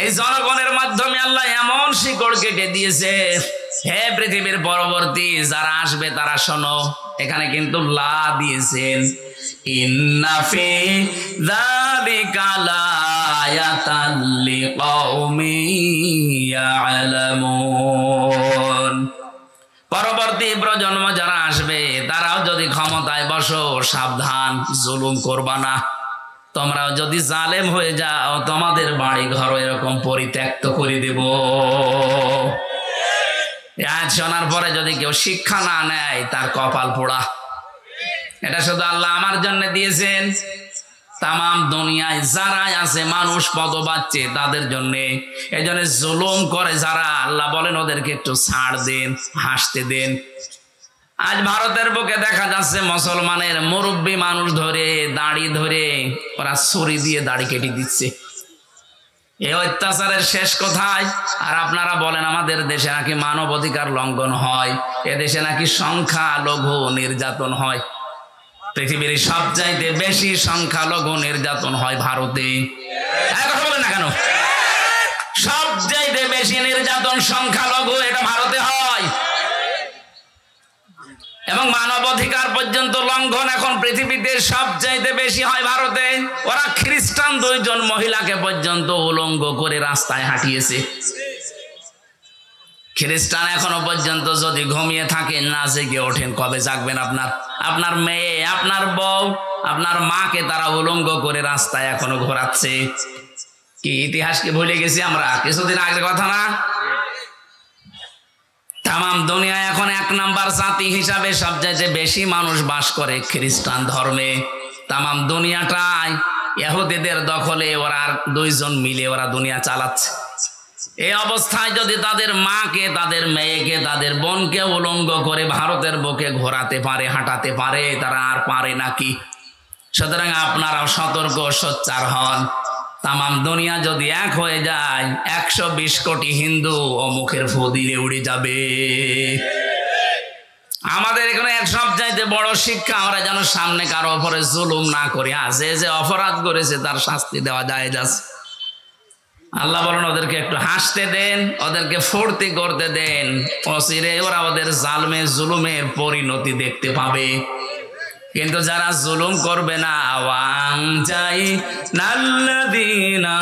এই জনগণের মাধ্যমে আল্লাহ এমন শিকড় কেটে দিয়েছে। হে পৃথিবীর পরবর্তী যারা আসবে তারা শোনো, এখানে কিন্তু লা দিয়েছেন, ইন্না ফি যালিকা লায়াতাল লিকাউমিন ইয়ালামুন। পরবর্তী প্রজন্ম যারা আসবে তারাও যদি ক্ষমতায় বসো, সাবধান, জুলুম করবা না। তোমরাও যদি জালেম হয়ে যাও, তোমাদের বাড়ি ঘর এরকম পরিত্যক্ত করে দেব। আজ শোনার পরে যদি কেউ শিক্ষা না নেয়, তার কপাল পোড়া। এটা শুধু আল্লাহ আমার জন্য দিয়েছেন, তামাম দুনিয়ায় যারা আছে মানুষ পদ পাচ্ছে তাদের জন্য। এই জন্য জুলুম করে যারা, আল্লাহ বলেন ওদেরকে একটু ছাড় দেন, হাসতে দেন। আজ ভারতের বুকে দেখা যাচ্ছে মুসলমানের মুরব্বী মানুষ ধরে দাড়ি ধরে ওরা ছুরি দিয়ে দাড়ি কেটে দিচ্ছে। এই অত্যাচারের শেষ কোথায়? আর আপনারা বলেন আমাদের দেশে নাকি মানব অধিকার লঙ্ঘন হয়, এদেশে নাকি সংখ্যালঘু নির্যাতন হয়। পৃথিবীর সবচাইতে বেশি সংখ্যালঘু নির্যাতন হয় ভারতে। কথা বলেন না কেন? সবচাইতে বেশি নির্যাতন সংখ্যালঘু, এটা ভারতে হয়। এবং মানবাধিকার পর্যন্ত লঙ্ঘন এখন পৃথিবীতে সবচাইতে বেশি হয় ভারতে। ওরা খ্রিস্টান 2 জন মহিলাকে পর্যন্ত উলঙ্গ করে রাস্তায় হাঁটিয়েছে। খ্রিস্টান এখনো পর্যন্ত যদি ঘুমিয়ে থাকেন, না জেগে ওঠেন, কবে জাগবেন? আপনার মেয়ে, আপনার বউ, আপনার মাকে তারা উলঙ্গ করে রাস্তায় এখনো ঘোরাচ্ছে। কি ইতিহাসকে ভুলে গেছি আমরা? কিছুদিন আগের কথা না? তামাম দুনিয়ায় এখন 1 নাম্বার জাতি হিসাবে সবচাইতে বেশি মানুষ বাস করে খ্রিস্টান ধর্মে। তামাম দুনিয়াটাই ইহুদিদের দখলে। ওরা আর 2 জন মিলে ওরা দুনিয়া চালাচ্ছে। এই অবস্থায় যদি তাদের মাকে, তাদের মেয়েকে, তাদের বোনকে উলঙ্গ করে ভারতের বুকে ঘোরাতে পারে, হাঁটাতে পারে, তারা আর পারে নাকি? সুতরাং আপনারাও সতর্ক, সোচ্চার হন। তামাম দুনিয়া যদি এক হয়ে যায়, 120 কোটি হিন্দু ও মুখের ফু দিলে উড়ে যাবে। আমাদের এখানে এক সবচাইতে বড় শিক্ষা, আমরা যেন সামনে কারো উপরে জুলুম না করি। যে অপরাধ করেছে তার শাস্তি দেওয়া যায় যাচ্ছে। আল্লাহ বলেন ওদেরকে একটু হাসতে দেন, ওদেরকে ফুর্তি করতে দেন, অচিরে ওরা ওদের জালমে জুলুমের পরিণতি দেখতে পাবে। কিন্তু যারা জুলুম করবে না, ওয়াং চাই নাল্লাযীনা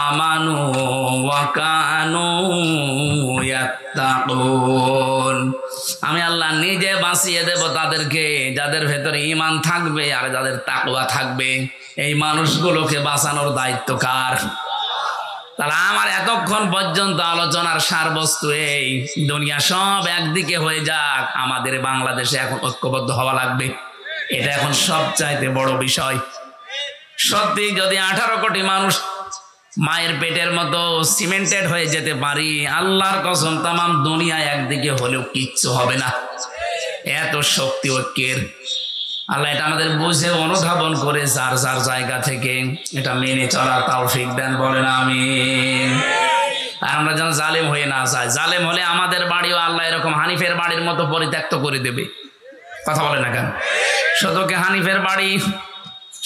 আমানু ওয়া কানু ইয়াত্তাকুন, আমি আল্লাহ নিজে বাঁচিয়ে দেব তাদেরকে, যাদের ভেতরে ঈমান থাকবে আর যাদের তাকওয়া থাকবে। এই মানুষগুলোকে বাঁচানোর দায়িত্ব কার? তাহলে আমার এতক্ষণ পর্যন্ত আলোচনার সারবস্তু এই, দুনিয়া সব একদিকে হয়ে যাক, আমাদের বাংলাদেশে এখন ঐক্যবদ্ধ হওয়া লাগবে। এটা এখন সবচাইতে বড় বিষয়। সত্যি যদি 18 কোটি মানুষ মায়ের পেটের মতো সিমেন্টেড হয়ে যেতে পারি, আল্লাহর কসম তামাম দুনিয়া একদিকে হলেও কিচ্ছু হবে না। এত শক্তি ঐক্যের। আল্লাহ এটা আমাদের বুঝে অনুধাবন করে যার যার জায়গা থেকে এটা মেনে চলার তৌফিক দেন, বলেন আমিন। আর আমরা যেন জালেম হয়ে না যাই। জালেম হলে আমাদের বাড়িও আল্লাহ এরকম হানিফের বাড়ির মতো পরিত্যক্ত করে দেবে। কথা বলে না কেন? শুধু কি হানিফের বাড়ি,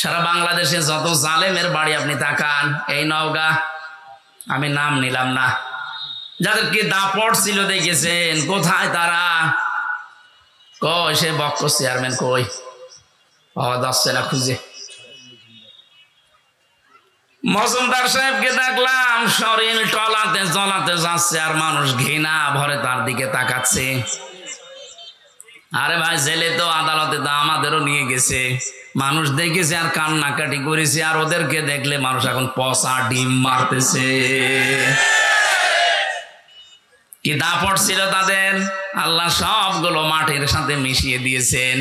সারা বাংলাদেশে যত জালেমের বাড়ি আপনি তাকান। এই নওগাঁ, আমি নাম নিলাম না, যাদেরকে দাপট ছিল দেখেছেন, কোথায় তারা? কই সে বক্ক চেয়ারম্যান কই? পাওয়া যাচ্ছে না খুঁজে। মজুমদার সাহেবকে দেখলাম শরীর টলাতে জ্বলাতে যাচ্ছে, আর মানুষ ঘৃণা ভরে তার দিকে তাকাচ্ছে। আরে ভাই, জেলে তো আদালতে তো আমাদেরও নিয়ে গেছে, মানুষ দেখেছে আর কান্নাকাটি করেছে। আর ওদেরকে দেখলে মানুষ এখন পচা ডিম মারতেছে। কি দাপট ছিল তাদের! আল্লাহ সবগুলো মাটির সাথে মিশিয়ে দিয়েছেন।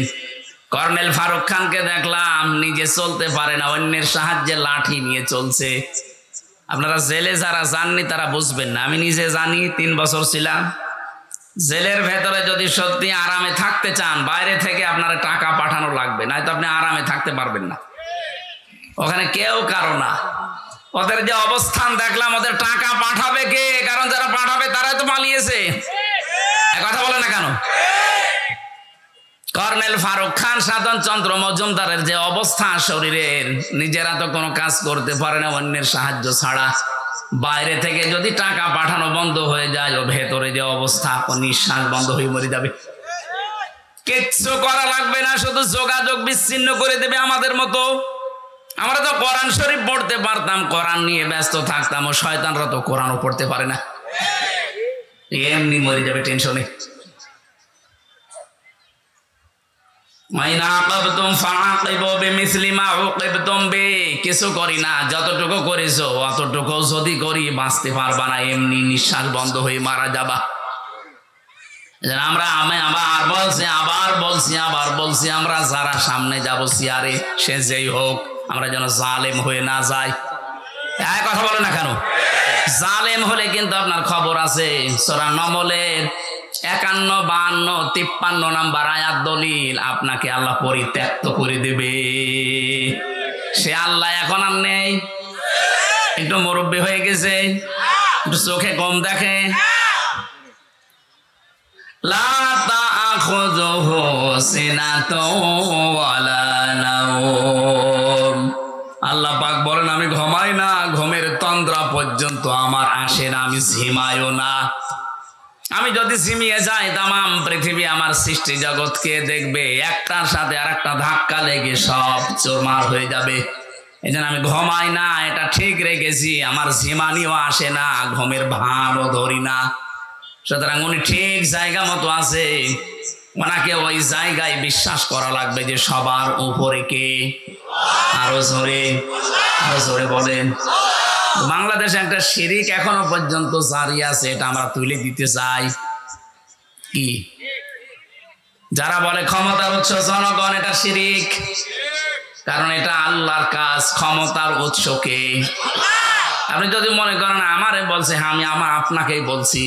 কর্নেল ফারুক খানকে দেখলাম নিজে চলতে পারে না, অন্যের সাহায্যে লাঠি নিয়ে চলছে। আপনারা জেলে যারা যাননি তারা বুঝবেন না, আমি নিজে জানি, 3 বছর ছিলাম। জেলের ভেতরে যদি সত্যি আরামে থাকতে চান, বাইরে থেকে আপনার টাকা পাঠানো লাগবে, নয়তো আপনি আরামে থাকতে পারবেন না। ওখানে কেউ কারো না। ওদের যে অবস্থান দেখলাম, ওদের টাকা পাঠাবে কে? কারণ যারা পাঠাবে তারাই তো পালিয়েছে। কথা বলে না কেন? কর্নেল ফারুক খান, সাধন চন্দ্র মজুমদারের যে অবস্থা শরীরের, নিজেরা তো কোনো কাজ করতে পারে না অন্যের সাহায্য ছাড়া। বাইরে থেকে যদি টাকা পাঠানো বন্ধ হয়ে যায়, ও ভেতরে যে অবস্থা, ও নিঃশ্বাস বন্ধ হয়ে মরে যাবে। কিচ্ছু করা লাগবে না, শুধু যোগাযোগ বিচ্ছিন্ন করে দেবে আমাদের মতো। আমরা তো কোরআন শরীফ পড়তে পারতাম, কোরআন নিয়ে ব্যস্ত থাকতাম, ও শয়তানরা তো কোরআনও পড়তে পারে না, এমনি মরে যাবে টেনশনে। কিছু করি না, যতটুকু করেছো অতটুকু যদি করি বাঁচতে পারবা না, এমনি নিঃশ্বাস বন্ধ হয়ে মারা যাবা। আমি আবার বলছি আমরা যারা সামনে যাবো চেয়ারে, সে যেই হোক, আমরা যেন জালেম হয়ে না যাই। কথা বলে না কেন? জালেম হলে কিন্তু আপনার খবর আছে। সূরা নমলের 51, 52, 53 নাম্বার আয়াত দলিল, আপনাকে আল্লাহ পরিত্যক্ত করে দেবে। সে আল্লাহ এখন আর নেই, একটু মুরব্বী হয়ে গেছে, একটু চোখে কম দেখে। লা তাখুযুহু সিনাতুন ওয়ালা নাওম। আল্লাহ পাক বলেন, আমি ঘুমাই না, ঘুমের তন্দ্রা পর্যন্ত আমার আসে না, আমি ঝিমাইও না। আমি যদি ঝিমিয়ে যাই, তামাম পৃথিবী আমার সৃষ্টি জগৎকে দেখবে, একটার সাথে আর একটা ধাক্কা লেগে সব চুরমার হয়ে যাবে। এই জন্য আমি ঘুমাই না, এটা ঠিক রেখেছি। আমার ঝিমানিও আসে না, ঘুমের ভানও ধরি না। সুতরাং উনি ঠিক জায়গা মতো আছে, ওনাকে ওই জায়গায় বিশ্বাস করা লাগবে যে সবার উপরে কে। আরো জোরে বলেন। বাংলাদেশে একটা শিরিক এখনো পর্যন্ত জারি আছে, এটা আমরা তুলে দিতে চাই। কি? যারা বলে ক্ষমতার উৎস জনগণ, এটা শিরিক। কারণ এটা আল্লাহর কাজ, ক্ষমতার উৎসকে। আপনি যদি মনে করেন আমারে বলছে, আমি আপনাকেই বলছি,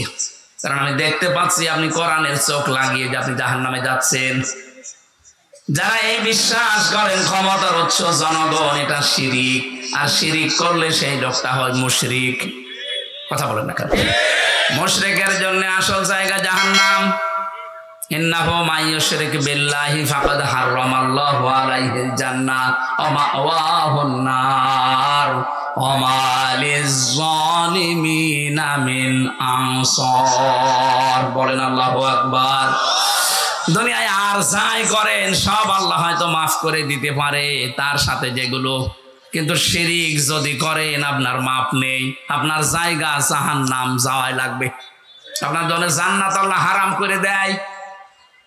কারণ আমি দেখতে পাচ্ছি আপনি কোরআনের চোখ লাগিয়ে যে আপনি জাহান্নামে যাচ্ছেন। যারা এই বিশ্বাস করেন ক্ষমতার উৎস জনগণ, এটা শিরিক। আর শিরিক করলে সেই লোকটা হয় মুশরিক। কথা বলেন না কেন? মুশরিকের জন্য আসল জায়গা জাহান্নাম। ইন্নাহু মাইয়ুশরিক বিল্লাহি ফাকাদ হারামাল্লাহু আলাইহিল জান্নাহ ওয়া মাওয়াহুন নার ওয়া মা লিয-যালিমিনা মিন আনসার। বলেন আল্লাহু আকবার। দুনিয়ায় আর যাই করেন সব আল্লাহ হয়তো মাফ করে দিতে পারে, তার সাথে যেগুলো, কিন্তু শিরিক যদি করেন আপনার মাপ নেই, আপনার জায়গা জাহান্নাম যাওয়াই লাগবে। আপনার জন্য জান্নাত আল্লাহ হারাম করে দেয়।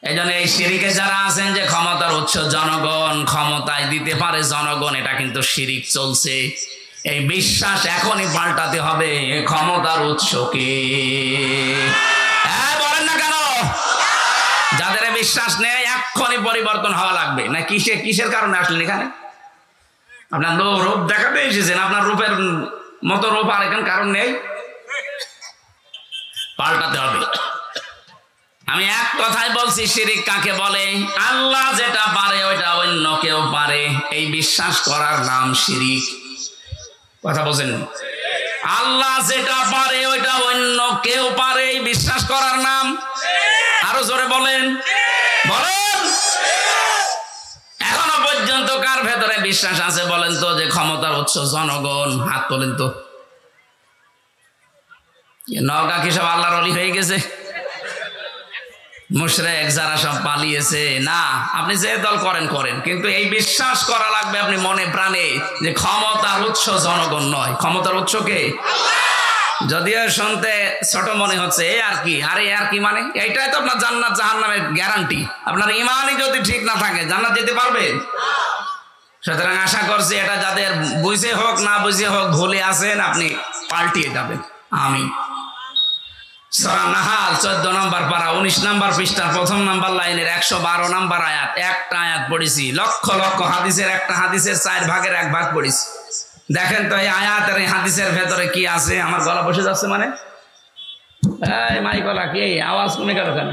এই জন্য এই শিরিকে যারা আছেন যে ক্ষমতার উৎস জনগণ, ক্ষমতায় দিতে পারে জনগণ, এটা কিন্তু শিরিক চলছে। এই বিশ্বাস এখনই পাল্টাতে হবে, ক্ষমতার উৎসকে। বলেন না কেন? যাদের বিশ্বাস নেই এক্ষুনি পরিবর্তন হওয়া লাগবে। না কিসের কারণে আসলেন এখানে? আপনার রূপ দেখাতে এসেছেন, আপনার রূপের মতো রূপ আর এখানে কারণ নেই। পাল্টাতে হবে। আমি এক কথাই বলছি, শিরিক কাকে বলে? আল্লাহ যেটা পারে ওইটা অন্য কেউ পারে, এই বিশ্বাস করার নাম শিরিক। কথা বলছেন? আল্লাহ যেটা পারে ওইটা অন্য কেউ পারে, এই বিশ্বাস করার নাম। আরো জোরে বলেন, বলেন। এখনো পর্যন্ত কার ভেতরে বিশ্বাস আছে বলেন তো যে ক্ষমতার উৎস জনগণ? হাত তোলেন তো। নওগাঁ কি সব আল্লাহর ওলি হয়ে গেছে? মুশরিক যারা সব পালিয়েছে? না, আপনি যে দল করেন, কিন্তু এই বিশ্বাস করা লাগবে আপনি মনে প্রাণে যে ক্ষমতার উৎস জনগণ নয়, ক্ষমতার উৎস কে? যদিও শুনতে ছোট মনে হচ্ছে, আর কি, আরে আর কি মানে? এইটাই তো আপনার জান্নাত জাহান্নামের গ্যারান্টি। আপনার ইমানই যদি ঠিক না থাকে জান্নাত যেতে পারবে? সুতরাং আশা করছি এটা যাদের বুঝে হোক না বুঝে হোক ভুলে আছেন, আপনি পাল্টিয়ে যাবেন। আমি সূরা নাহাল 14 নম্বর পারা 19 নম্বর পৃষ্ঠার 1 নম্বর লাইনের 112 নম্বর আয়াত, একটা আয়াত পড়েছি। লক্ষ লক্ষ হাদিসের একটা হাদিসের 4 ভাগের 1 ভাগ পড়েছি। দেখেন তো এই আয়াতের এই হাদিসের ভেতরে কি আছে। আমার গলা বসে যাচ্ছে মানে, এই মাই গলা কি আওয়াজ কমে গেল কেন?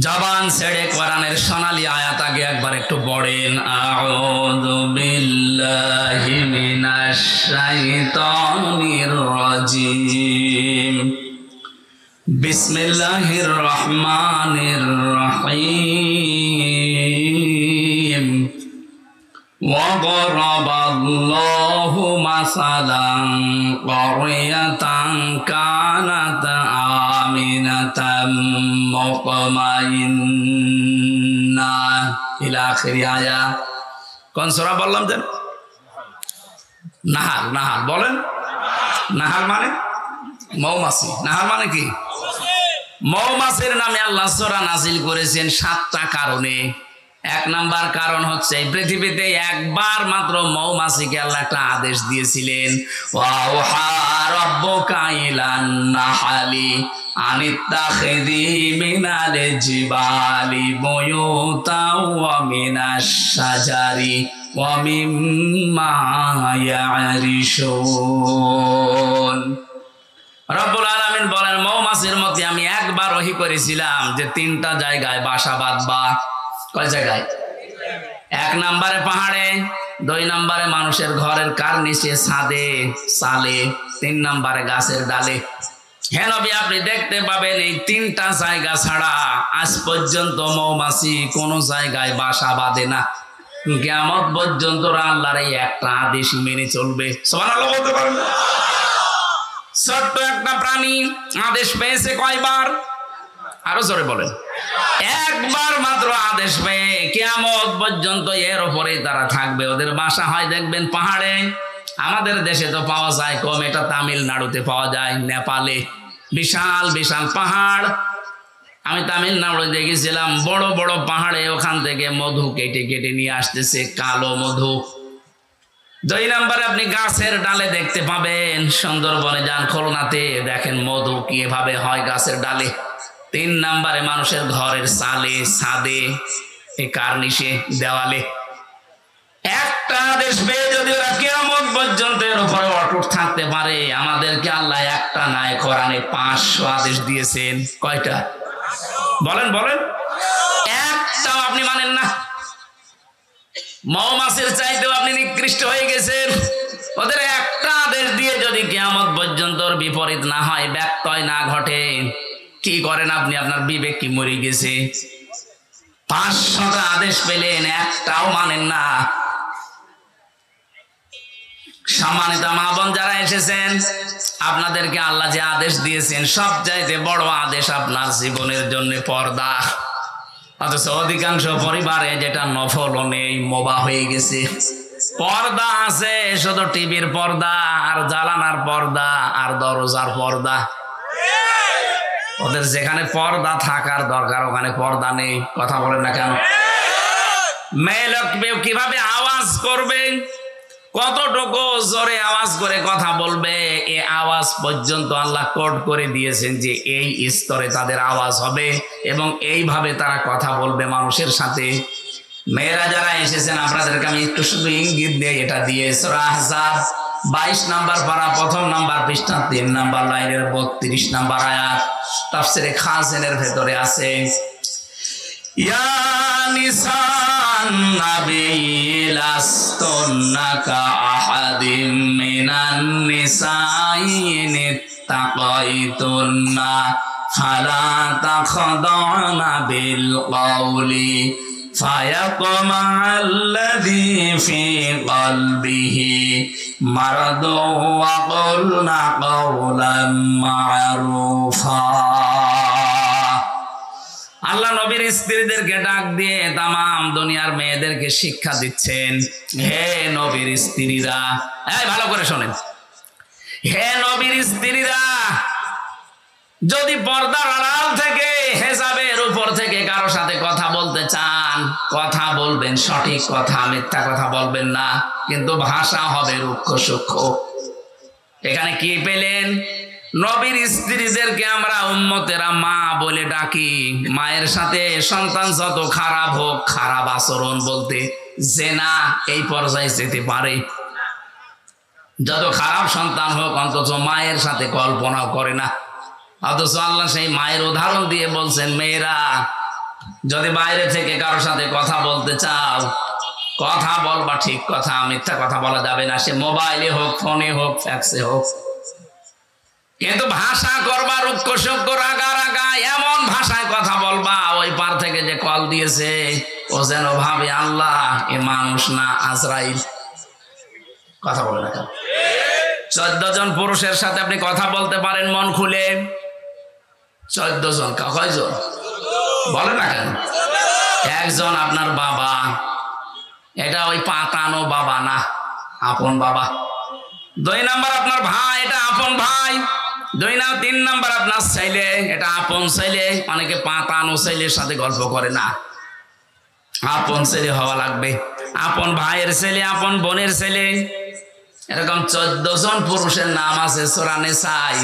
জবান ছেড়ে কোরআনের সোনালী আয়াত আগে একবার একটু পড়েন। আউযু বিল্লাহি মিনাশ শাইতানির রাজিম। বিসমিল্লাহির রহমানির রহিম। ওয়া দরাবাল্লাহু মাসালান ক্বরিয়াতান কানাত আমিনাতাম মুতমাইন্না ইলা আখিরি আয়া। কোন সূরা বললাম যেন? নাহাল। নাহাল বলেন। নাহাল মানে মৌমাছি। নাহাল মানে কি? মৌমাছির নামে আল্লাহ সূরা নাজিল করেছেন 7টা কারণে। 1 নাম্বার কারণ হচ্ছে পৃথিবীতে একবার মাত্র মৌমাছিকে আল্লাহ একটা আদেশ দিয়েছিলেন, ওয়াহা রাব্বুকা ইলান নাহলি আনিত্তাখিযি মিনাল জিবালি বুয়ুতা ওয়া মিনাশ শাজারি ওয়া মিম্মা ইয়ারিশুন। রব্বুল আলামিন বলেন, মৌমাছির মধ্যে আমি একবার ওহী করেছিলাম যে 3টা জায়গায় বাসা বাঁধবা। কয় জায়গায়? 1 নম্বরে পাহাড়ে, 2 নম্বরে মানুষের ঘরের কার্নিশে, ছাদে, চালে, 3 নম্বরে গাছের ডালে। হে নবী, আপনি দেখতে পাবেন এই 3টা জায়গা ছাড়া আজ পর্যন্ত মৌমাছি কোনো জায়গায় বাসা বাঁধে না। কিয়ামত পর্যন্ত আল্লাহর এই একটা আদেশ মেনে চলবে। সুবহানাল্লাহ বলতে পারেন? ছোট্ট একটা প্রাণী আদেশ পেয়েছে কয়বার? আরো জোরে বলেন। একবার মাত্র আদেশ পেয়ে কিয়ামত পর্যন্ত এর উপরে তারা থাকবে। ওদের বাসা হয় দেখবেন পাহাড়ে। আমাদের দেশে তো পাওয়া যায় কম, এটা তামিলনাড়ুতে পাওয়া যায়, নেপালে বিশাল বিশাল পাহাড়। আমি তামিলনাড়ু দেখেছিলাম, বড় বড় পাহাড়ে ওখান থেকে মধু কেটে কেটে নিয়ে আসতেছে, কালো মধু। 2 নম্বরে আপনি গাছের ডালে দেখতে পাবেন, সুন্দরবনে যান, খুলনাতে দেখেন মধু কিভাবে হয় গাছের ডালে। 3 নম্বরে মানুষের ঘরের চালে, ছাদে, এই কার্নিশে, দেওয়ালে। একটা আদেশ পেয়ে যদি ওরা কিয়ামত পর্যন্ত এর উপরে অটুট থাকতে পারে, আমাদেরকে আল্লাহ একটা নয় কোরআনে 500 আদেশ দিয়েছেন। কয়টা? বলেন বলেন। একটাও আপনি মানেন না। মৌমাছির চাইতেও আপনি নিকৃষ্ট হয়ে গেছেন। ওদের একটা আদেশ দিয়ে যদি কিয়ামত পর্যন্ত বিপরীত না হয়, ব্যত্যয় না ঘটে, কি করেন আপনি? আপনার বিবেক কি মরে গেছে? 500টা আদেশ পেলেন, একটাও মানেন না। সম্মানিত মা বোন যারা এসেছেন, আপনাদেরকে আল্লাহ যে আদেশ দিয়েছেন, সবচাইতে বড় আদেশ আপনার জীবনের জন্য পর্দা। অথচ অধিকাংশ পরিবারে যেটা নফল নেই, মোবা হয়ে গেছে। পর্দা আছে, শুধু টিভির পর্দা আর জানালার পর্দা আর দরজার পর্দা। ওদের যেখানে পর্দা থাকার দরকার ওখানে পর্দা নেই। কথা বলেন না কেন? মেয়ে লোক কিভাবে আওয়াজ করবে, কতটুকু জোরে আওয়াজ করে কথা বলবে, এ আওয়াজ পর্যন্ত আল্লাহ কোড করে দিয়েছেন যে এই স্তরে তাদের আওয়াজ হবে এবং এইভাবে তারা কথা বলবে মানুষের সাথে। মেয়েরা যারা এসেছেন, আপনাদেরকে আমি একটু শুধু ইঙ্গিত দিয়ে এটা দিয়ে, সূরা আহজাব 22 নম্বর পারা, 1ম নম্বর পৃষ্ঠা, 3 নম্বর লাইনের 32 নম্বর আয়াত, তাফসীরে খাজিনের ভেতরে আছে, ইয়া নিসান নাবী লাস্তুন্না কাআহাদিম মিনান নিসাই ইন ইত্তাকাইতুন্না ফালা তাখদা'না বিল কওলি ফায়াতমা'আল্লাযী ফী কলবিহি মারাদু ওয়া কুলনা কাওলাম মা'রুফা। আল্লাহ নবীর স্ত্রীদেরকে ডাক দিয়ে তামাম দুনিয়ার মেয়েদেরকে শিক্ষা দিচ্ছেন, হে নবীর স্ত্রীরা, এই ভালো করে শোনেন, হে নবীর স্ত্রীরা, যদি পর্দার আড়াল থেকে, হেজাবের উপর থেকে কারো সাথে কথা বলতে চান, কথা বলবেন সঠিক কথা, মিথ্যা কথা বলবেন না, কিন্তু ভাষা হবে রুক্ষ সূক্ষ্ম। এখানে কি পেলেন? নবীর স্ত্রীদেরকে আমরা উম্মতেরা মা বলে ডাকি। মায়ের সাথে সন্তান যত খারাপ হোক, খারাপ আচরণ বলতে জেনা এই পর্যায়ে যেতে পারে। যত খারাপ সন্তান হোক, অন্তত মায়ের সাথে কল্পনাও করে না। অথচ আল্লাহ সেই মায়ের উদাহরণ দিয়ে বলছেন, মেয়েরা যদি বাইরে থেকে কারোর সাথে কথা বলতে চাও, কথা বলবা ঠিক কথা, মিথ্যা কথা বলা যাবে না। সে মোবাইলে হোক, ফোনে হোক, ফ্যাক্সে হোক। কিন্তু ভাষা করবা রুক্ষ সূক্ষ্ম রাগা রাগা এমন ভাষায় কথা বলবা ওই পার থেকে যে কল দিয়েছে ও যেন ভাবে আল্লাহ এ মানুষ না আজরাইল। কথা বলে না কেন? 14 জন পুরুষের সাথে আপনি কথা বলতে পারেন মন খুলে? 14 জন। কয়জন বলে না কেন? একজন আপনার বাবা, এটা ওই পাতানো বাবা না, আপন বাবা। 2 নাম্বার আপনার ভাই, এটা আপন ভাই। 3 নাম্বার আপনার ছেলে, এটা আপন ছেলে। অনেকে পাতানো ছেলের সাথে গল্প করে না, আপন ছেলে হওয়া লাগবে। আপন ভাইয়ের ছেলে, আপন বোনের ছেলে, এরকম 14 জন পুরুষের নাম আছে সূরা নিসায়।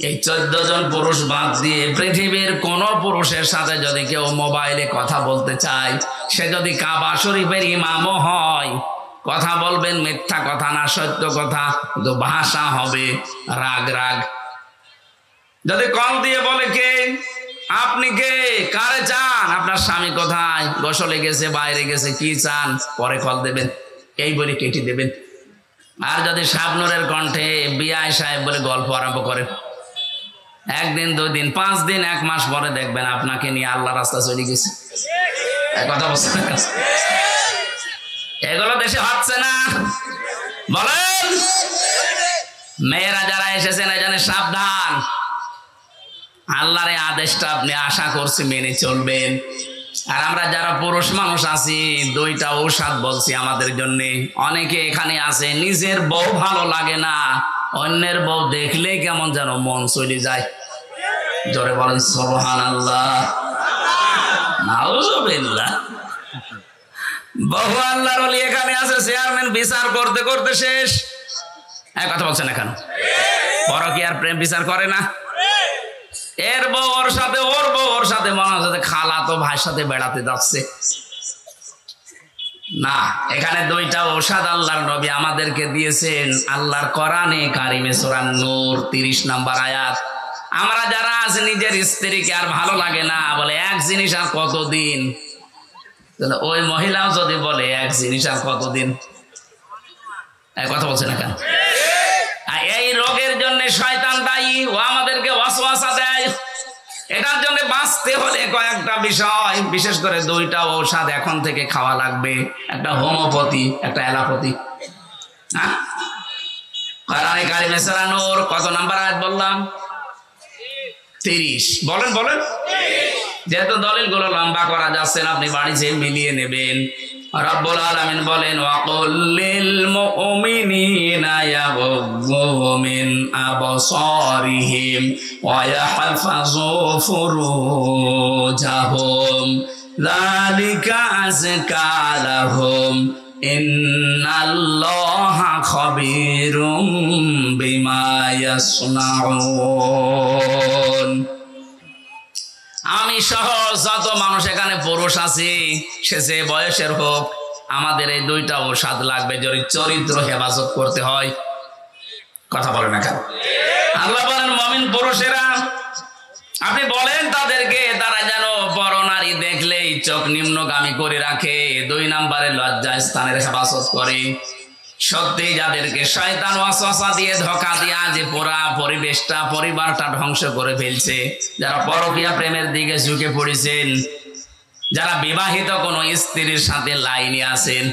এই 14 জন পুরুষ বাদ দিয়ে পৃথিবীর কোন পুরুষের সাথে যদি কেউ মোবাইলে কথা বলতে চায়, সে যদি কাবা শরীফের ইমামও হয়, কথা বলবেন মিথ্যা কথা না সত্য কথা, কিন্তু ভাষা হবে রাগ রাগ। যদি কল দিয়ে বলে কে আপনি কে, কারে চান, আপনার স্বামী কোথায়, গোসলে গেছে, বাইরে গেছে, কি চান, পরে কল দেবেন, এই বলে কেটে দেবেন। আর যদি শাবনুরের কণ্ঠে বিআই সাহেব বলে গল্প আরম্ভ করেন, 1 দিন 2 দিন 5 দিন 1 মাস পরে দেখবেন আপনাকে নিয়ে আল্লাহ রাস্তা চলে গেছে। কথা বলছেন? এগুলো দেশে হচ্ছে না, বলেন? মেয়েরা যারা এসেছেন এজন্য সাবধান, আল্লাহর এই আদেশটা আপনি আশা করছি মেনে চলবেন। আর আমরা যারা পুরুষ মানুষ আছি 2টা ঔষধ বলছি আমাদের জন্য। অনেকে এখানে আছে নিজের বউ ভালো লাগে না, অন্যের বউ দেখলে কেমন যেন মন চলে যায়। জোরে বলেন সুবহানাল্লাহ, নাউজুবিল্লাহ। বহু আল্লাহর ওলি এখানে আছে, চেয়ারম্যান বিচার করতে করতে শেষ। কথা বলছেন না কেন? পরকীয়ার প্রেম বিচার করে না? এর বউ ওর সাথে, ওর বউ ওর সাথে, মনে হচ্ছে খালা তো ভাইয়ের সাথে বেড়াতে যাচ্ছে না। এখানে 2টা ঔষধ আল্লাহর নবী আমাদেরকে দিয়েছেন আল্লাহর কোরআনে কারিমে সূরা নূর 30 নম্বর আয়াত। আমরা যারা আছি নিজের স্ত্রীকে আর ভালো লাগে না, বলে এক জিনিস আর কতদিন, ওই মহিলাও যদি বলে এক জিনিস আর কতদিন, কথা বলছে না কেন? এই রোগের জন্য শয়তান দায়ী, ও আমাদেরকে ওয়াসওয়াসা দেয়। এটার জন্য বাঁচতে হলে কয়েকটা বিষয়, বিশেষ করে 2টা ঔষধ এখন থেকে খাওয়া লাগবে, একটা হোমিওপ্যাথি, একটা অ্যালোপ্যাথি। কোরআনে কারিমে সূরা নূর কত নাম্বার আয়াত বললাম? 30। বলেন বলেন। যেহেতু দলিলগুলো লম্বা করা যাচ্ছে না, আপনি বাড়ি যেয়ে মিলিয়ে নেবেন। রব্বুল আলামিন বলেন ওয়াকুল লিল মুমিনিনা ইয়াগুযু মিন আবসারিহিম ওয়া ইয়াহফাযু ফুরুজাহুম যালিকা আযকা লাহুম ইন্নাল্লাহা খাবীরুম বিমা ইয়াসনাউন। আমি সহ যত মানুষ এখানে পুরুষ আছি, সে যে বয়সের হোক, আমাদের এই 2টা ঔষধ লাগবে যদি চরিত্র হেফাজত করতে হয়। কথা বলে না কেন? আল্লাহ বলেন মুমিন পুরুষেরা আপনি বলেন তাদেরকে, তারা যেন পরনারী দেখলেই চোখ নিম্নগামী করে রাখে, 2 নম্বরে লজ্জা স্থানের হেফাজত করে। সত্যি যাদেরকে শয়তান ওয়াসওয়াসা দিয়ে ধোঁকা দিয়ে যে পুরা পরিবেশটা, পরিবারটা ধ্বংস করে ফেলছে, যারা পরকীয়া প্রেমের দিকে ঝুঁকে পড়েছেন, যারা বিবাহিত কোনো স্ত্রীর সাথে লাইনে আছেন,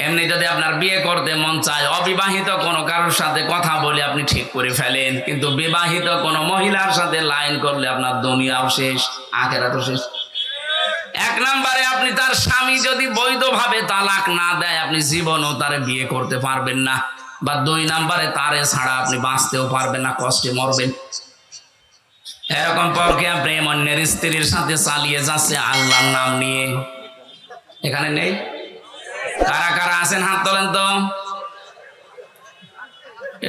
এমনি যদি আপনার বিয়ে করতে মন চায়, অবিবাহিত কোনো কারোর সাথে কথা বলে আপনি ঠিক করে ফেলেন, কিন্তু বিবাহিত কোনো মহিলার সাথে লাইন করলে আপনার দুনিয়াও শেষ, আখিরাতও শেষ। 1 নম্বরে আপনি তার স্বামী যদি বৈধভাবে তালাক না দেয়, আপনি জীবনও তারে বিয়ে করতে পারবেন না। বা 2 নম্বরে তারে ছাড়া আপনি বাঁচতেও পারবেন না, কষ্টে মরবেন। এরকম পরকীয়া প্রেম অন্যের স্ত্রীর সাথে চালিয়ে যাচ্ছে আল্লাহর নাম নিয়ে। এখানে নেই? কারা কারা আছেন হাত তোলেন তো।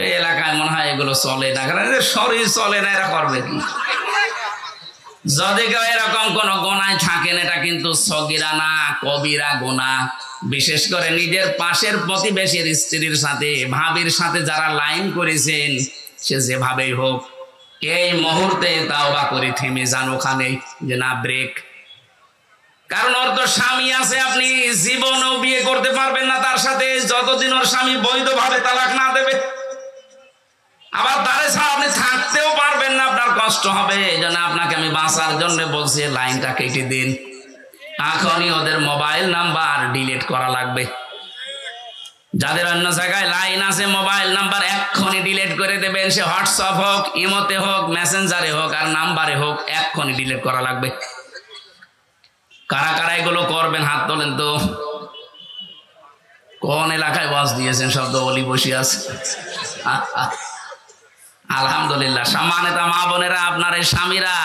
এই এলাকায় মনে হয় এগুলো চলে না, কারণ শরীর চলে না, এরা করবে কি? যদি কেউ এরকম কোন গোনায় থাকেন, এটা কিন্তু সগীরা না, কবিরা গুনাহ। বিশেষ করে নিজের পাশের প্রতিবেশীর স্ত্রীর সাথে, ভাবির সাথে যারা লাইন করেছেন, সে যেভাবেই হোক এই মুহূর্তে তাওবা করে থেমে যান ওখানে, যে না ব্রেক। কারণ ওর তো স্বামী আছে, আপনি জীবনও বিয়ে করতে পারবেন না তার সাথে যতদিন ওর স্বামী বৈধভাবে তালাক না দেবে। আবার তারে ছাড়া আপনি থাকতেও পারবেন না, আপনার কষ্ট হবে। এই জন্য আপনাকে আমি বাঁচার জন্য বলছি লাইনটা কেটে দিন। এখনই ওদের মোবাইল নাম্বার ডিলিট করা লাগবে। যাদের অন্য জায়গায় লাইন আছে মোবাইল নাম্বার এক্ষুনি ডিলিট করে দেবেন। সে হোয়াটসঅ্যাপ হোক, ইমোতে হোক, মেসেঞ্জারে হোক আর নাম্বারে হোক, এক্ষুনি ডিলিট করা লাগবে। কারা কারা এগুলো করবেন হাত তোলেন তো। কোন এলাকায় বাস দিয়েছেন? শব্দ বলি বসে আছে। আলহামদুলিল্লাহ। সম্মানিত মা বোনেরা, আপনার এই স্বামীরা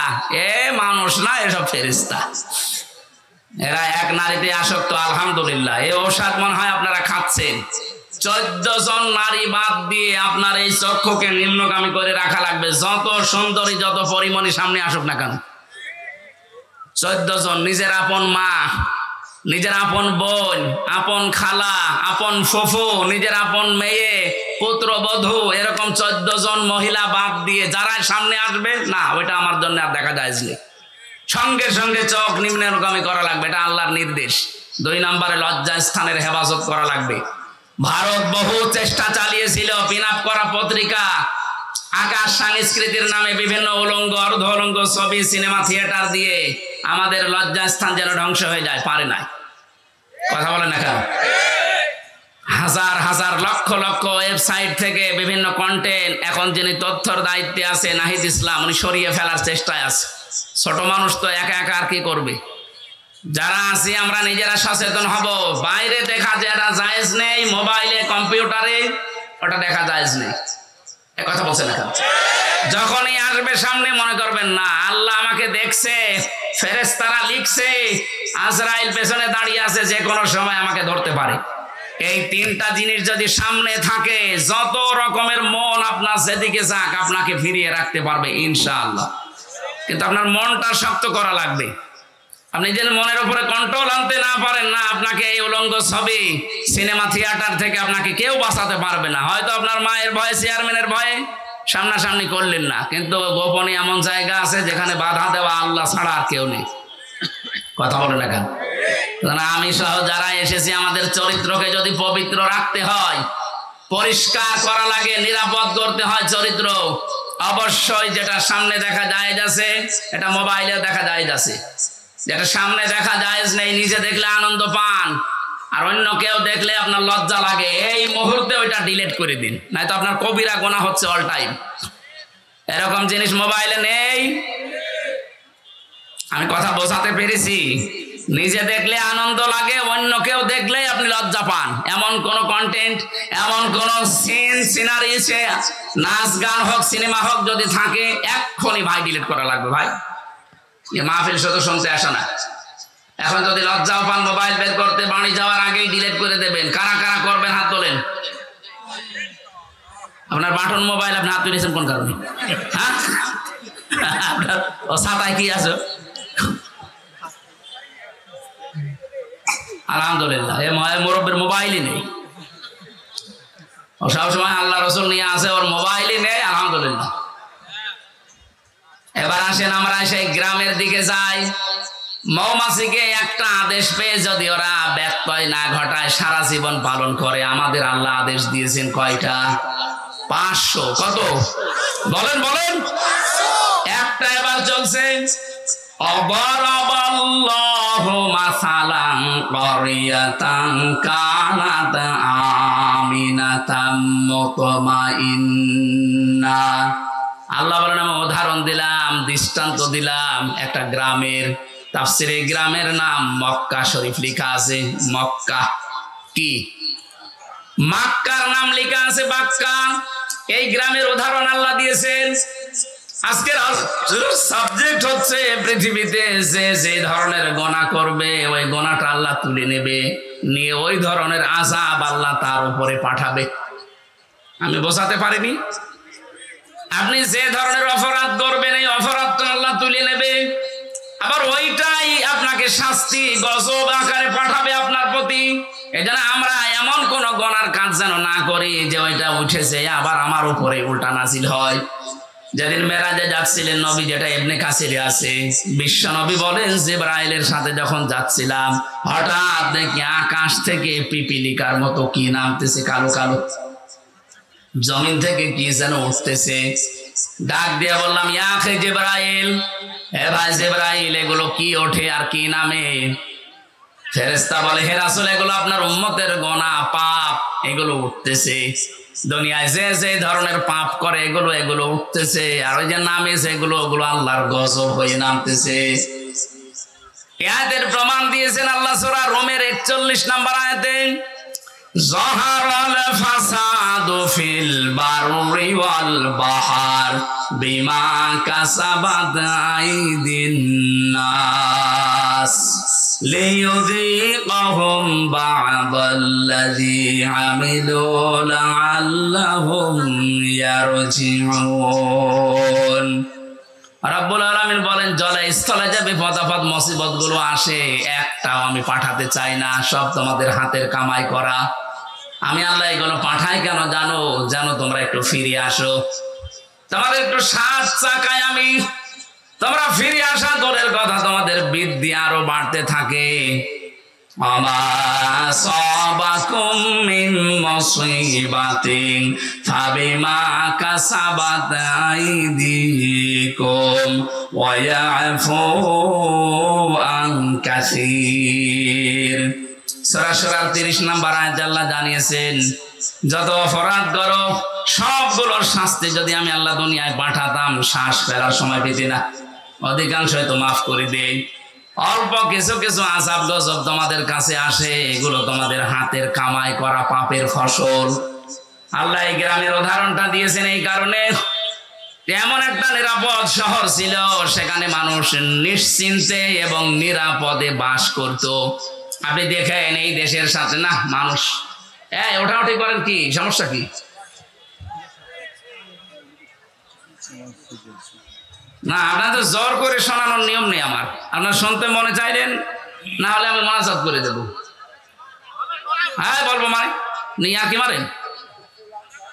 এ মানুষ না, এসব ফেরেশতা। এরা এক নারীতে আসক্ত। আলহামদুলিল্লাহ। এই ঔষধ মনে হয় আপনারা খাচ্ছেন। 14 জন নারী বাদ দিয়ে আপনার এই চক্ষুকে নিম্নগামী করে রাখা লাগবে। যত সুন্দরী, যত পরিমণি সামনে আসুক না কেন, 14 জন। নিজের আপন মা, নিজের আপন বোন, আপন খালা, আপন ফুফু, নিজের আপন মেয়ে, পুত্রবধূ, এরকম 14 জন মহিলা বাদ দিয়ে যারা সামনে আসবে না, ওইটা আমার জন্য আর দেখা যায় না। সঙ্গে সঙ্গে চোখ নিম্নগামী করা লাগবে, এটা আল্লাহর নির্দেশ। 2 নম্বরে লজ্জা স্থানের হেফাজত করা লাগবে। ভারত বহু চেষ্টা চালিয়েছিল পিন আপ করা পত্রিকা, আকাশ সংস্কৃতির নামে বিভিন্ন উলঙ্গ অর্ধ উলঙ্গ ছবি, সিনেমা, থিয়েটার দিয়ে আমাদের লজ্জা স্থান যেন ধ্বংস হয়ে যায়, পারে নাই। কথা বলেন না কেন? হাজার হাজার লক্ষ লক্ষ ওয়েবসাইট থেকে বিভিন্ন কন্টেন্ট এখন যিনি তথ্যর দায়িত্বে আছে নাহিদ ইসলাম, উনি সরিয়ে ফেলার চেষ্টায় আছে। ছোট মানুষ তো একা একা আর কি করবে। যারা আছি আমরা নিজেরা সচেতন হব। বাইরে দেখা যেটা জায়েজ নেই, মোবাইলে কম্পিউটারে ওটা দেখা জায়েজ নেই। এ কথা বলছেন না? যখনই আসবে সামনে মনে করবেন না আল্লাহ আমাকে দেখছে, ফেরেশতারা লিখছে, আজরাইল পেছনে দাঁড়িয়ে আছে, যে কোনো সময় আমাকে ধরতে পারে। এই 3টা জিনিস যদি সামনে থাকে, যত রকমের মন আপনার যেদিকে যাক আপনাকে ফিরিয়ে রাখতে পারবে ইনশাআল্লাহ। কিন্তু আপনার মনটা শক্ত করা লাগবে। আপনি যদি মনের উপরে কন্ট্রোল আনতে না পারেন না, আপনাকে এই উলঙ্গ ছবি, সিনেমা, থিয়েটার থেকে আপনাকে কেউ বাঁচাতে পারবে না। হয়তো আপনার মায়ের ভয়ে, চেয়ারম্যানের ভয়ে সামনাসামনি করলেন না, কিন্তু গোপনে এমন জায়গা আছে যেখানে বাধা দেওয়া আল্লাহ ছাড়া আর কেউ নেই। কথা বলে না কেন? আমি সহ যারা এসেছি, আমাদের চরিত্রকে যদি পবিত্র রাখতে হয়, পরিষ্কার করা লাগে, নিরাপদ করতে হয় চরিত্র, অবশ্যই যেটা সামনে দেখা যায় যাচ্ছে, এটা মোবাইলে দেখা যায় যাচ্ছে। যেটা সামনে দেখা যায় নেই, নিজে দেখলে আনন্দ পান আর অন্য কেউ দেখলে আপনার লজ্জা লাগে, এই মুহূর্তে ওইটা ডিলিট করে দিন, নয়তো আপনার কবিরা গোনা হচ্ছে অল টাইম। এরকম জিনিস মোবাইলে নেই। আমি কথা বোঝাতে পেরেছি? নিজে দেখলে আনন্দ লাগে, অন্য কেউ দেখলে আপনি লজ্জা পান, এমন কোন কন্টেন্ট, এমন কোন সিন, সিনারি, নাচ গান হোক, সিনেমা হোক যদি থাকে, এক্ষুনি ভাই ডিলিট করা লাগবে। ভাই মাহফিল শুধু শুনতে আসে না। এখন যদি লজ্জাও পান মোবাইল বের করতে, বাড়ি যাওয়ার আগেই ডিলিট করে দেবেন। কারা কারা করবেন হাত তোলেন। আপনার বাটন মোবাইল আপনি হাত তুলেছেন কোন কারণে? হ্যাঁ, আপনার ও ছাতায় কি আছে? আলহামদুলিল্লাহ, এ মুরব্বীর মোবাইলই নেই। ও সবসময় আল্লাহ রসুল নিয়ে আসে, ওর মোবাইলই নেই। আলহামদুলিল্লাহ। এবার আসেন আমরা সেই গ্রামের দিকে যাই। মৌমাছিকে একটা আদেশ পেয়ে যদি ওরা ব্যত্যয় না ঘটায়, সারা জীবন পালন করে। আমাদের আল্লাহ আদেশ দিয়েছেন কয়টা? 500। কত বলেন বলেন? একটা এবার চলছে। অবরাবাল্লাহু মাসালান ক্বরিয়াতান কানাত আমিনাতাম মুতমাইন্না। আল্লাহ বলেন আমি উদাহরণ দিলাম, দৃষ্টান্ত দিলাম একটা গ্রামের। তাফসিরে গ্রামের নাম মক্কা শরীফ লেখা আছে। মক্কা কি? মক্কার নাম লেখা আছে বাক্কা। এই গ্রামের উদাহরণ আল্লাহ দিয়েছেন। আজকের সাবজেক্ট হচ্ছে পৃথিবীতে যে ধরনের গোনা করবে, ওই গোনাটা আল্লাহ তুলে নেবে, নিয়ে ওই ধরনের আযাব আল্লাহ তার উপরে পাঠাবে। আমি বোঝাতে পারিনি? আপনি যে ধরনের অপরাধ করবেন, এই অপরাধটা আল্লাহ তুলে নেবে, আবার ওইটাই আপনাকে শাস্তি গজব আকারে পাঠাবে আপনার প্রতি। এজন্য আমরা এমন কোন গুনার কাজ যেন না করি যে ওইটা উঠেছে আবার আমার উপরে উল্টা নাজিল হয়। যেদিন মেরাজে যাচ্ছিলেন নবী, যেটা ইবনে কাসিরে আছে, বিশ্ব নবী বলেন জিবরাইলের সাথে যখন যাচ্ছিলাম, হঠাৎ দেখি আকাশ থেকে পিপিলিকার মতো কি নামতেছে, কালো কালো। জমিন থেকে কি যেন উঠতেছে। ডাক দিয়ে বললাম, ইয়া আখি জিবরাইল, হে ভাই জিবরাইল, এগুলো কি ওঠে আর কি নামে? ফেরেশতা বলে, হে রাসূল, এগুলো আপনার উম্মতের গোনা পাপ, এগুলো উঠতেছে। দুনিয়ায় যে যে ধরনের পাপ করে এগুলো উঠতেছে, আর ওই যে নামেছে ওগুলো আল্লাহর গজব হয়ে নামতেছে। আয়াতের প্রমাণ দিয়েছেন আল্লাহ সূরা রুমের 41 নম্বর আয়াতে, যাহারাল ফাসাদু ফিল বাররি ওয়াল বাহর বিমা কাসাবাত আইদিন নাস লিয়ুযীকাহুম বা'দাল্লাযী আমিলু লাআল্লাহুম ইয়ারজিউন। রব্বুল আলামিন বলেন, জলে স্থলে যে বিপদ আপদ মুসিবত গুলো আসে একটাও আমি পাঠাতে চাই না, সব তোমাদের হাতের কামাই করা। আমি আল্লাহ এগুলো পাঠাই কেন জানো? জানো তোমরা একটু ফিরে আসো, তোমাদের একটু সাত চাকায় আমি, তোমরা ফিরে আসা দূরের কথা, তোমাদের বৃদ্ধি আরো বাড়তে থাকে। আমা সাবাকুম মিন মুসিবাতিন ফাবিমা কাসাবাত আইদিকুম ওয়া ইয়াফু আন কাসীর। সূরা শুরার 30 নম্বর আয়াত আল্লাহ জানিয়েছেন, যত অপরাধ করো সবগুলোর শাস্তি যদি আমি আল্লাহ দুনিয়ায় পাঠাতাম, শ্বাস ফেরার সময় পেতে না, অধিকাংশই তো মাফ করে দেই। অল্প কিছু কিছু আযাব গজব তোমাদের কাছে আসে, এগুলো তোমাদের হাতের কামাই করা পাপের ফসল। আল্লাহ এই গ্রামের উদাহরণটা দিয়েছেন এই কারণে, এমন একটা নিরাপদ শহর ছিল, সেখানে মানুষ নিশ্চিন্তে এবং নিরাপদে বাস করত। আপনি দেখেন এই দেশের সাথে না মানুষ ওঠাউঠি করেন, কি সমস্যা? কি না, আপনার তো জোর করে শোনানোর নিয়ম নেই আমার, আপনার শুনতে মনে চাইলেন, না হলে আমি মানাজাত করে দেব। হ্যাঁ বলবো, মানে নিয়া কি মারেন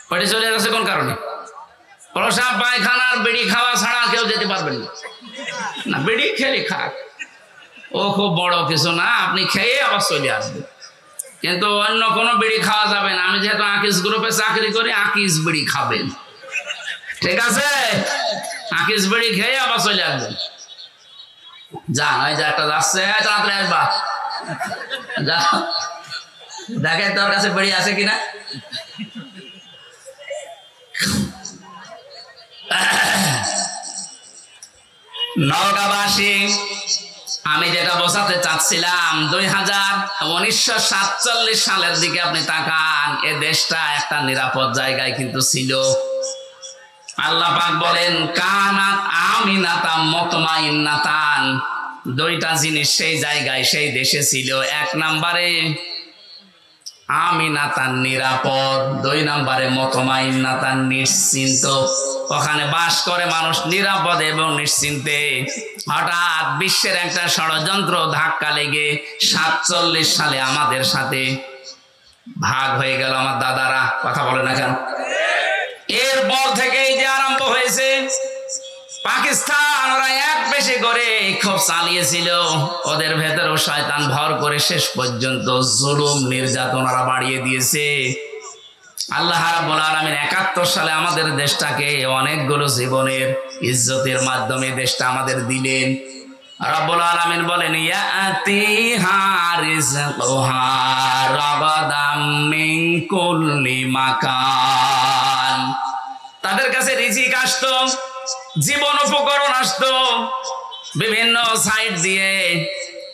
পেটে চলে গেছে কোন কারণে? প্রসাব পায়খানার বিড়ি খাওয়া ছাড়া কেউ যেতে পারবেন না। বিড়ি খেলে খাক, ও খুব বড় কিছু না, আপনি খেয়ে আবার চলে আসবেন, কিন্তু অন্য কোনো বিড়ি খাওয়া যাবে না। আমি যেহেতু আকিস গ্রুপে চাকরি করি, আকিস বিড়ি খাবেন, ঠিক আছে? আকিস বিড়ি খেয়ে আবার চলে আসবেন। যান, ওই যে একটা যাচ্ছে, তাড়াতাড়ি আসবা, যা দেখে তোর কাছে বিড়ি আছে কিনা। নওগাঁবাসী, আমি যেটা বোঝাতে চাচ্ছিলাম, 1947 সালের দিকে আপনি তাকান, এ দেশটা একটা নিরাপদ জায়গায় কিন্তু ছিল। আল্লাহ পাক বলেন, কানাত আমিনাতাম মুতমাইন্নাতান, দুইটা জিনিস সেই জায়গায় সেই দেশে ছিল। এক নম্বরে আমিনাতান নিরাপদ, 2 নম্বরে মুতমাইন্নাতান নিশ্চিন্ত। ওখানে বাস করে মানুষ নিরাপদ এবং নিশ্চিন্তে। হঠাৎ বিশ্বের একটা ষড়যন্ত্র ধাক্কা লেগে 47 সালে আমাদের সাথে ভাগ হয়ে গেল। আমার দাদারা কথা বলে না কেন? এরপর থেকেই যে আরম্ভ হয়েছে পাকিস্তান, ওরা এক বেশি করে খুব চালিয়েছিল, ওদের ভেতরেও শয়তান ভর করে শেষ পর্যন্ত জুলুম নির্যাতন ওরা বাড়িয়ে দিয়েছে। আল্লাহ রাব্বুল আলামিন 71 সালে আমাদের দেশটাকে অনেকগুলো জীবনের ইজ্জতের মাধ্যমে দেশটা আমাদের দিলেন। রাব্বুল আলামিন বলেন, ইয়াতিহা রিজকুহা রাগাদাম মিন কুল্লি মাকান, তাদের কাছে রিজিক আসতো, জীবন উপকরণ আসতো বিভিন্ন সাইড দিয়ে।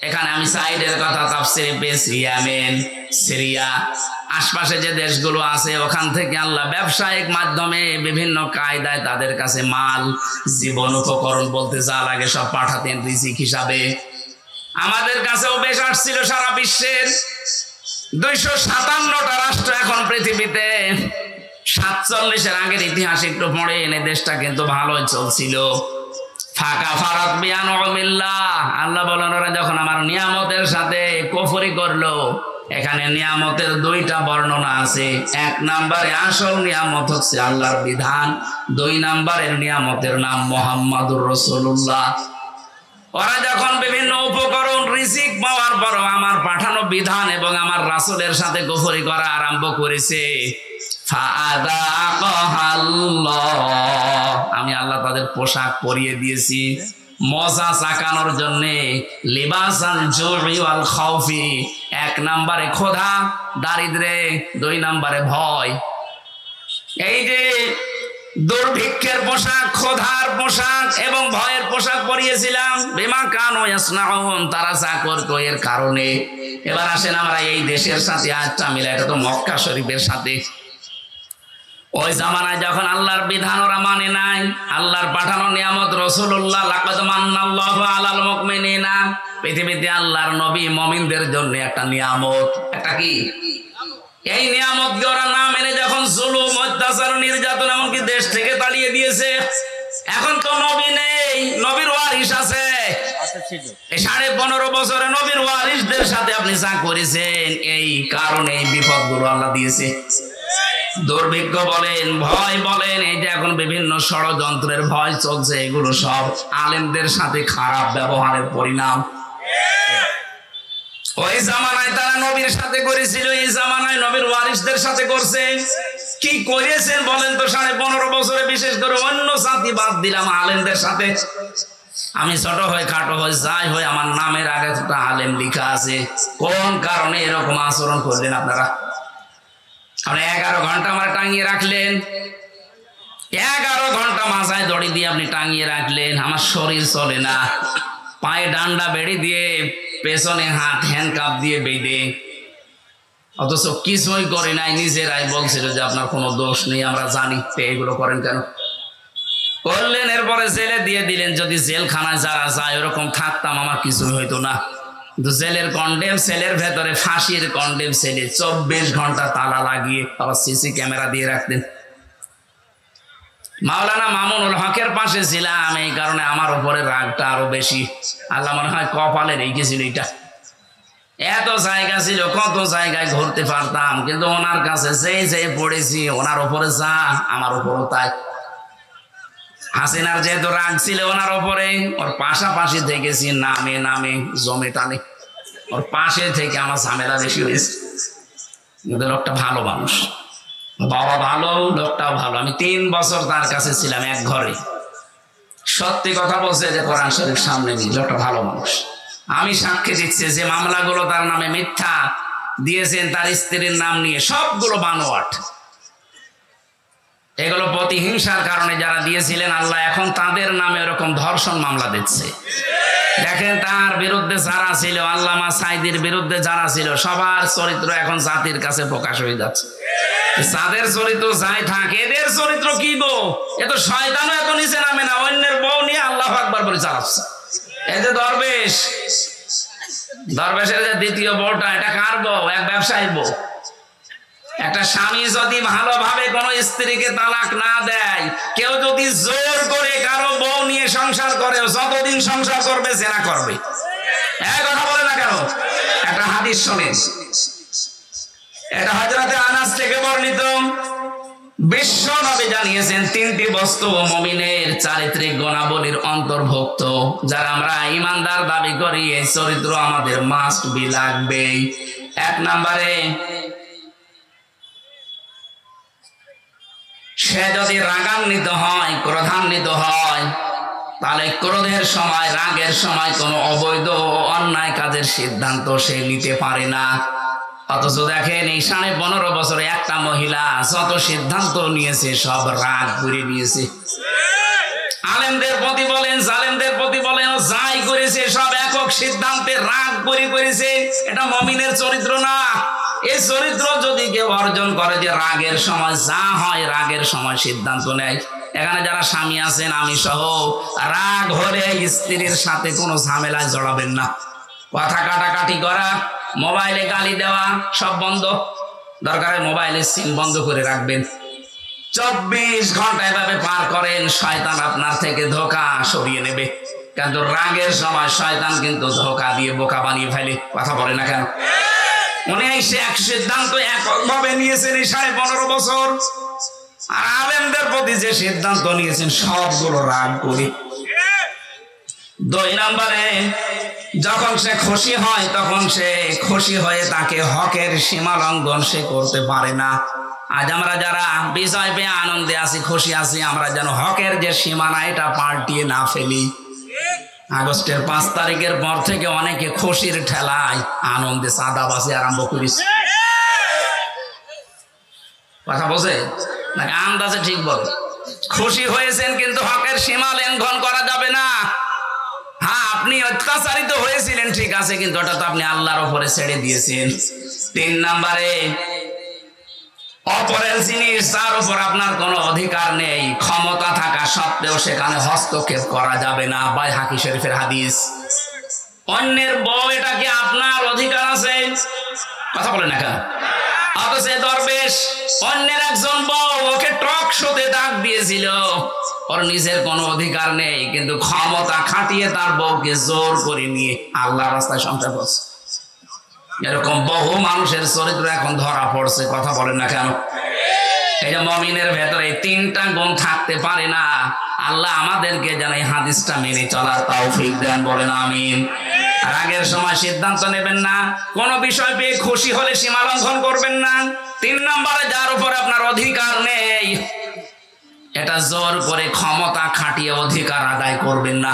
এখানে আমি সাইডের কথা তাফসীরে পেয়েছি, ইয়েমেন, সিরিয়া, আশপাশে যে দেশগুলো আছে, ওখান থেকে আল্লাহ ব্যবসায়িক মাধ্যমে বিভিন্ন কায়দায় তাদের কাছে মাল, জীবন উপকরণ বলতে যা লাগে সব পাঠাতেন রিজিক হিসাবে। আমাদের কাছেও বেশ আসছিল সারা বিশ্বের 257টা রাষ্ট্র এখন পৃথিবীতে। 47-এর আগের ইতিহাস একটু পড়ে এনে দেশটা কিন্তু ভালোই চলছিল। ফাঁকা ফারাত বিআনউমিল্লাহ, আল্লাহ বলেন, ওরা যখন আমার নিয়ামতের সাথে কুফরি করলো। এখানে নিয়ামতের 2টা বর্ণনা আছে। 1 নম্বরে আসল নিয়ামত হচ্ছে আল্লাহর বিধান, 2 নম্বরের নিয়ামতের নাম মুহাম্মাদুর রাসূলুল্লাহ। ওরা যখন বিভিন্ন উপকরণ রিজিক পাওয়ার পরও আমার পাঠানো বিধান এবং আমার রাসূলের সাথে কুফরি করা আরম্ভ করেছে, আমি আল্লাহ তাদের পোশাক পরিয়ে দিয়েছি মজা চাকানোর জন্য। লিবাসাল জুই ওয়াল খাউফি, 1 নম্বরে ক্ষুধা দারিদ্রে, 2 নম্বরে ভয়। এই যে দুর্ভিক্ষের পোশাক, ক্ষুধার পোশাক এবং ভয়ের পোশাক পরিয়েছিলাম, বিমা কানু ইয়াসনাউন, তারা যা করতো এর কারণে। এবার আসেন আমরা এই দেশের সাথে আজটা মিলে, এটা তো মক্কা শরীফের সাথে। ওই জামানায় যখন আল্লাহর বিধান ওরা মানে নাই, আল্লাহর পাঠানো নিয়ামত রাসূলুল্লাহ, লাকাদ মান্নাল্লাহু আলাল মুমিনিনা, পৃথিবীতে আল্লাহর নবী মুমিনদের জন্য একটা নিয়ামত। একটা কি? এই নিয়ামত ওরা না মেনে যখন জুলুম, অত্যাচার, নির্যাতন এমনকি দেশ থেকে তাড়িয়ে দিয়েছে। এখন তো নবী নেই, নবীর ওয়ারিস আছে। এই 15.5 বছরে নবীর ওয়ারিসদের সাথে আপনি যা করেছেন, এই কারণে এই বিপদগুলো আল্লাহ দিয়েছে। দুর্ভিক্ষ বলেন, ভয় বলেন, এই যে এখন বিভিন্ন ষড়যন্ত্রের ভয় চলছে, এগুলো সব আলেমদের সাথে খারাপ ব্যবহারের পরিণাম। ওই জামানায় তারা নবীর সাথে করেছিল, এই জামানায় নবীর ওয়ারিসদের সাথে করছে। কি করেছেন বলেন তো 15.5 বছরে? বিশেষ করে অন্য জাতি বাদ দিলাম, আলেমদের সাথে। আমি ছোট হয়ে খাটো হয়ে যাই হয়ে আমার নামের আগে একটা আলেম লেখা আছে। কোন কারণে এরকম আচরণ করলেন আপনারা? আপনি 11 ঘন্টা আমার টাঙিয়ে রাখলেন, 11 ঘন্টা মাথায় দড়ি দিয়ে আপনি টাঙিয়ে রাখলেন, আমার শরীর চলে না, পায়ে ডান্ডা বেড়ে দিয়ে, পেছনে হাত হ্যান্ডকাপ দিয়ে বেঁধে, অথচ কিছুই করে নাই। নিজেরাই বলছিল যে আপনার কোনো দোষ নেই, আমরা জানি, এগুলো করেন কেন? করলেন, এরপরে জেলে দিয়ে দিলেন। যদি জেলখানায় যারা যায় ওরকম থাকতাম, আমার কিছুই হইতো না। কিন্তু জেলের কন্ডেম সেলের ভেতরে, ফাঁসির কন্ডেম সেলে 24 ঘন্টা তালা লাগিয়ে আবার সিসি ক্যামেরা দিয়ে রাখতেন। মাওলানা মামুনুল হকের পাশে ছিলাম, এই কারণে আমার উপরে রাগটা আরো বেশি। আল্লাহ মনে হয় কপালে রেখেছিল এটা। এত জায়গা ছিল, কত জায়গায় ঘুরতে পারতাম, কিন্তু ওনার কাছে যে পড়েছি, ওনার উপরে যা, আমার উপরও তাই। হাসিনার যেহেতু রাগ ছিল ওনার উপরে, ওর পাশাপাশি থেকেছি, নামে নামে জমে টানে, ওর পাশে থেকে আমার ঝামেলা বেশি হয়েছে। কিন্তু লোকটা ভালো মানুষ, বাবা ভালো, লোকটাও ভালো। আমি 3 বছর তার কাছে ছিলাম এক ঘরে। সত্যি কথা বলছে যে কোরআন শরীফ সামনে নিয়ে, লোকটা ভালো মানুষ। আমি সাক্ষী দিচ্ছি যে মামলাগুলো তার নামে মিথ্যা দিয়েছেন, তার স্ত্রীর নাম নিয়ে, সবগুলো বানোয়াট। এগুলো প্রতিহিংসার কারণে যারা দিয়েছিলেন, আল্লাহ এখন তাদের নামে এরকম ধর্ষণ মামলা দিচ্ছে। দেখেন তার বিরুদ্ধে যারা ছিল, আল্লামা সাইদির বিরুদ্ধে যারা ছিল, সবার চরিত্র এখন জাতির কাছে প্রকাশ হয়ে যাচ্ছে। যাদের চরিত্র যাই থাকে, এদের চরিত্র কি গো? এ তো শয়তানও এত নিচে নামে না, অন্যের বউ নিয়ে আল্লাহু আকবার বলে চালাচ্ছে। এই যে দরবেশের যে দ্বিতীয় বউটা, এটা কার বউ? এক ব্যবসায়ী বউ। একটা স্বামী যদি ভালোভাবে কোনো স্ত্রীকে তালাক না দেয়, কেউ যদি জোর করে কারো বউ নিয়ে সংসার করে, যতদিন সংসার করবে জেনা করবে। এক কথা বলে না কেন? একটা হাদিস শোনেন, এটা হযরতে আনাস থেকে বর্ণিত। বিশ্ব নবী জানিয়েছেন 3টি বস্তু মুমিনের চারিত্রিক গুণাবলীর অন্তর্ভুক্ত। যারা আমরা ঈমানদার দাবি করি, এই চরিত্র আমাদের মাস্ট বি লাগবেই। 1 নম্বরে, সে যদি রাগান্বিত হয়, ক্রোধান্বিত হয়, তাহলে ক্রোধের সময়, রাগের সময় কোনো অবৈধ অন্যায় কাজের সিদ্ধান্ত সে নিতে পারে না। অথচ দেখেন এই 15.5 বছরে একটা মহিলা যত সিদ্ধান্ত নিয়েছে সব রাগ করে নিয়েছে। আলেমদের প্রতি বলেন, জালেমদের প্রতি বলেন, যাই করেছে সব একক সিদ্ধান্তে রাগ করে করেছে। এটা মুমিনের চরিত্র না। এই চরিত্র যদি কেউ অর্জন করে, যে রাগের সময় যা হয়, রাগের সময় সিদ্ধান্ত নেয়। এখানে যারা স্বামী আছেন, আমি সহ, রাগ হলে স্ত্রীর সাথে কোনো ঝামেলায় জড়াবেন না। কথা কাটাকাটি করা, মোবাইলে গালি দেওয়া, সব বন্ধ। দরকারে মোবাইলের সিম বন্ধ করে রাখবেন। 24 ঘন্টা এভাবে পার করেন, শয়তান আপনার থেকে ধোঁকা সরিয়ে নেবে। কিন্তু রাগের সময় শয়তান কিন্তু ধোঁকা দিয়ে বোকা বানিয়ে ফেলে। কথা বলে না কেন? উনি এসে এক সিদ্ধান্ত এককভাবে নিয়েছেন এই 15.5 বছর, আর আলেমদের প্রতি যে সিদ্ধান্ত নিয়েছেন সবগুলো রাগ করে। 2 নম্বরে, যখন সে খুশি হয়, তখন সে খুশি হয়ে তাকে হকের সীমা লঙ্ঘন সে করতে পারে না। আজ আমরা যারা বিজয় পেয়ে আনন্দে আছি, খুশি আছি, আমরা যেন হকের যে সীমানা এটা পাল্টিয়ে না ফেলি। আগস্টের ৫ তারিখের পর থেকে অনেকে খুশির ঠেলায় আনন্দে চাঁদাবাজি আরম্ভ করেছে। কথা বোঝে নাকি? আন্দাজে ঠিক বল। খুশি হয়েছেন কিন্তু হকের সীমা লঙ্ঘন করা যাবে না। হ্যাঁ, আপনি অত্যাচারিত হয়েছিলেন ঠিক আছে, কিন্তু ওটা তো আপনি আল্লাহর উপরে ছেড়ে দিয়েছেন। ৩ নম্বরে, অপরের জিনিস যার উপর আপনার কোনো অধিকার নেই, ক্ষমতা থাকা সত্ত্বেও সেখানে হস্তক্ষেপ করা যাবে না। বাইহাকি শরীফের হাদিস। অন্যের বউ, এটা কি আপনার অধিকার আছে? কথা বলে না কেন? অথচ দরবেশ অন্যের একজন বউ ওকে টক শোতে ডাক দিয়েছিল। ওর নিজের কোনো অধিকার নেই, কিন্তু ক্ষমতা খাটিয়ে তার বউকে জোর করে নিয়ে আল্লাহর রাস্তায় সংসার করছে। এরকম বহু মানুষের চরিত্র এখন ধরা পড়ছে। কথা বলেন না কেন? এই যে মুমিনের ভেতরে ৩টা গুণ থাকতে পারে না। আল্লাহ আমাদেরকে যেন এই হাদিসটা মেনে চলার তৌফিক দেন, বলেন আমিন। আর আগের সময় সিদ্ধান্ত নেবেন না, কোন বিষয় পেয়ে খুশি হলে সীমা লঙ্ঘন করবেন না। ৩ নম্বরে, যার উপর আপনার অধিকার নেই এটা জোর করে ক্ষমতা খাটিয়ে অধিকার আদায় করবেন না।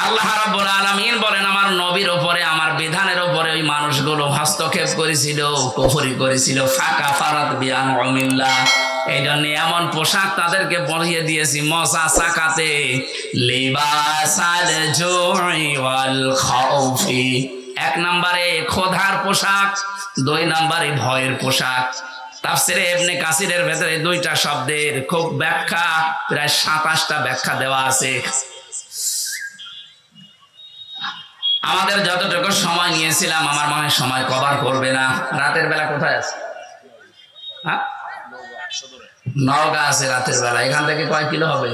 আল্লাহ রাব্বুল আলামিন বলেন, আমার নবীর উপরে, আমার বিধানের উপরে ওই মানুষগুলো হস্তক্ষেপ করেছিল, কুফরি করেছিল। ফাকা ফারাত বিআনউমিল্লাহ। এই জন্য এমন পোশাক তাদেরকে পরিয়ে দিয়েছি, মজা সাকাতে লিবাসাল জুই ওয়াল খাউফি। ১ নম্বরে ক্ষুধার পোশাক, ২ নম্বরে ভয়ের পোশাক। তাফসিরে ইবনে কাসিরের ভেতরে 2টা শব্দের খুব ব্যাখ্যা, প্রায় ২৭টা ব্যাখ্যা দেওয়া আছে। আমাদের যতটুকু সময় নিয়েছিলাম আমার মনে হয় সময় কভার করবে না। রাতের বেলা কোথায় আছে? হ্যাঁ, নওগাঁ আছে রাতের বেলা। এখান থেকে কয় কিলো হবে?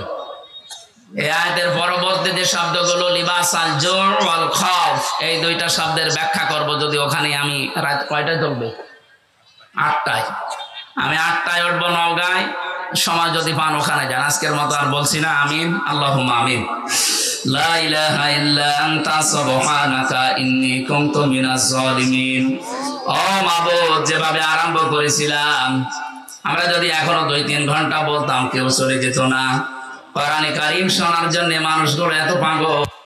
এই আয়াতের পরবর্তী যে শব্দগুলো লিবাসাল জুর ওয়াল খাউফ, এই 2টা শব্দের ব্যাখ্যা করব। যদি ওখানে আমি রাত কয়টায় চলবে? 8টায়। আমি 8টায় উঠবো নওগাঁয়। সময় যদি পান ওখানে যান। আজকের মতো আর বলছি না। আমিন, আল্লাহুম্মা আমিন। লা ইলাহা ইল্লা আনতা সুবহানাকা ইন্নী কুনতু মিনাজ জালিমিন। ও মাবুদ, যেভাবে আরম্ভ করেছিলাম, আমরা যদি এখনো 2-3 ঘন্টা বলতাম কেউ চলে যেত না। কোরআনে কারীম শোনার জন্য মানুষগুলো এত পাগল।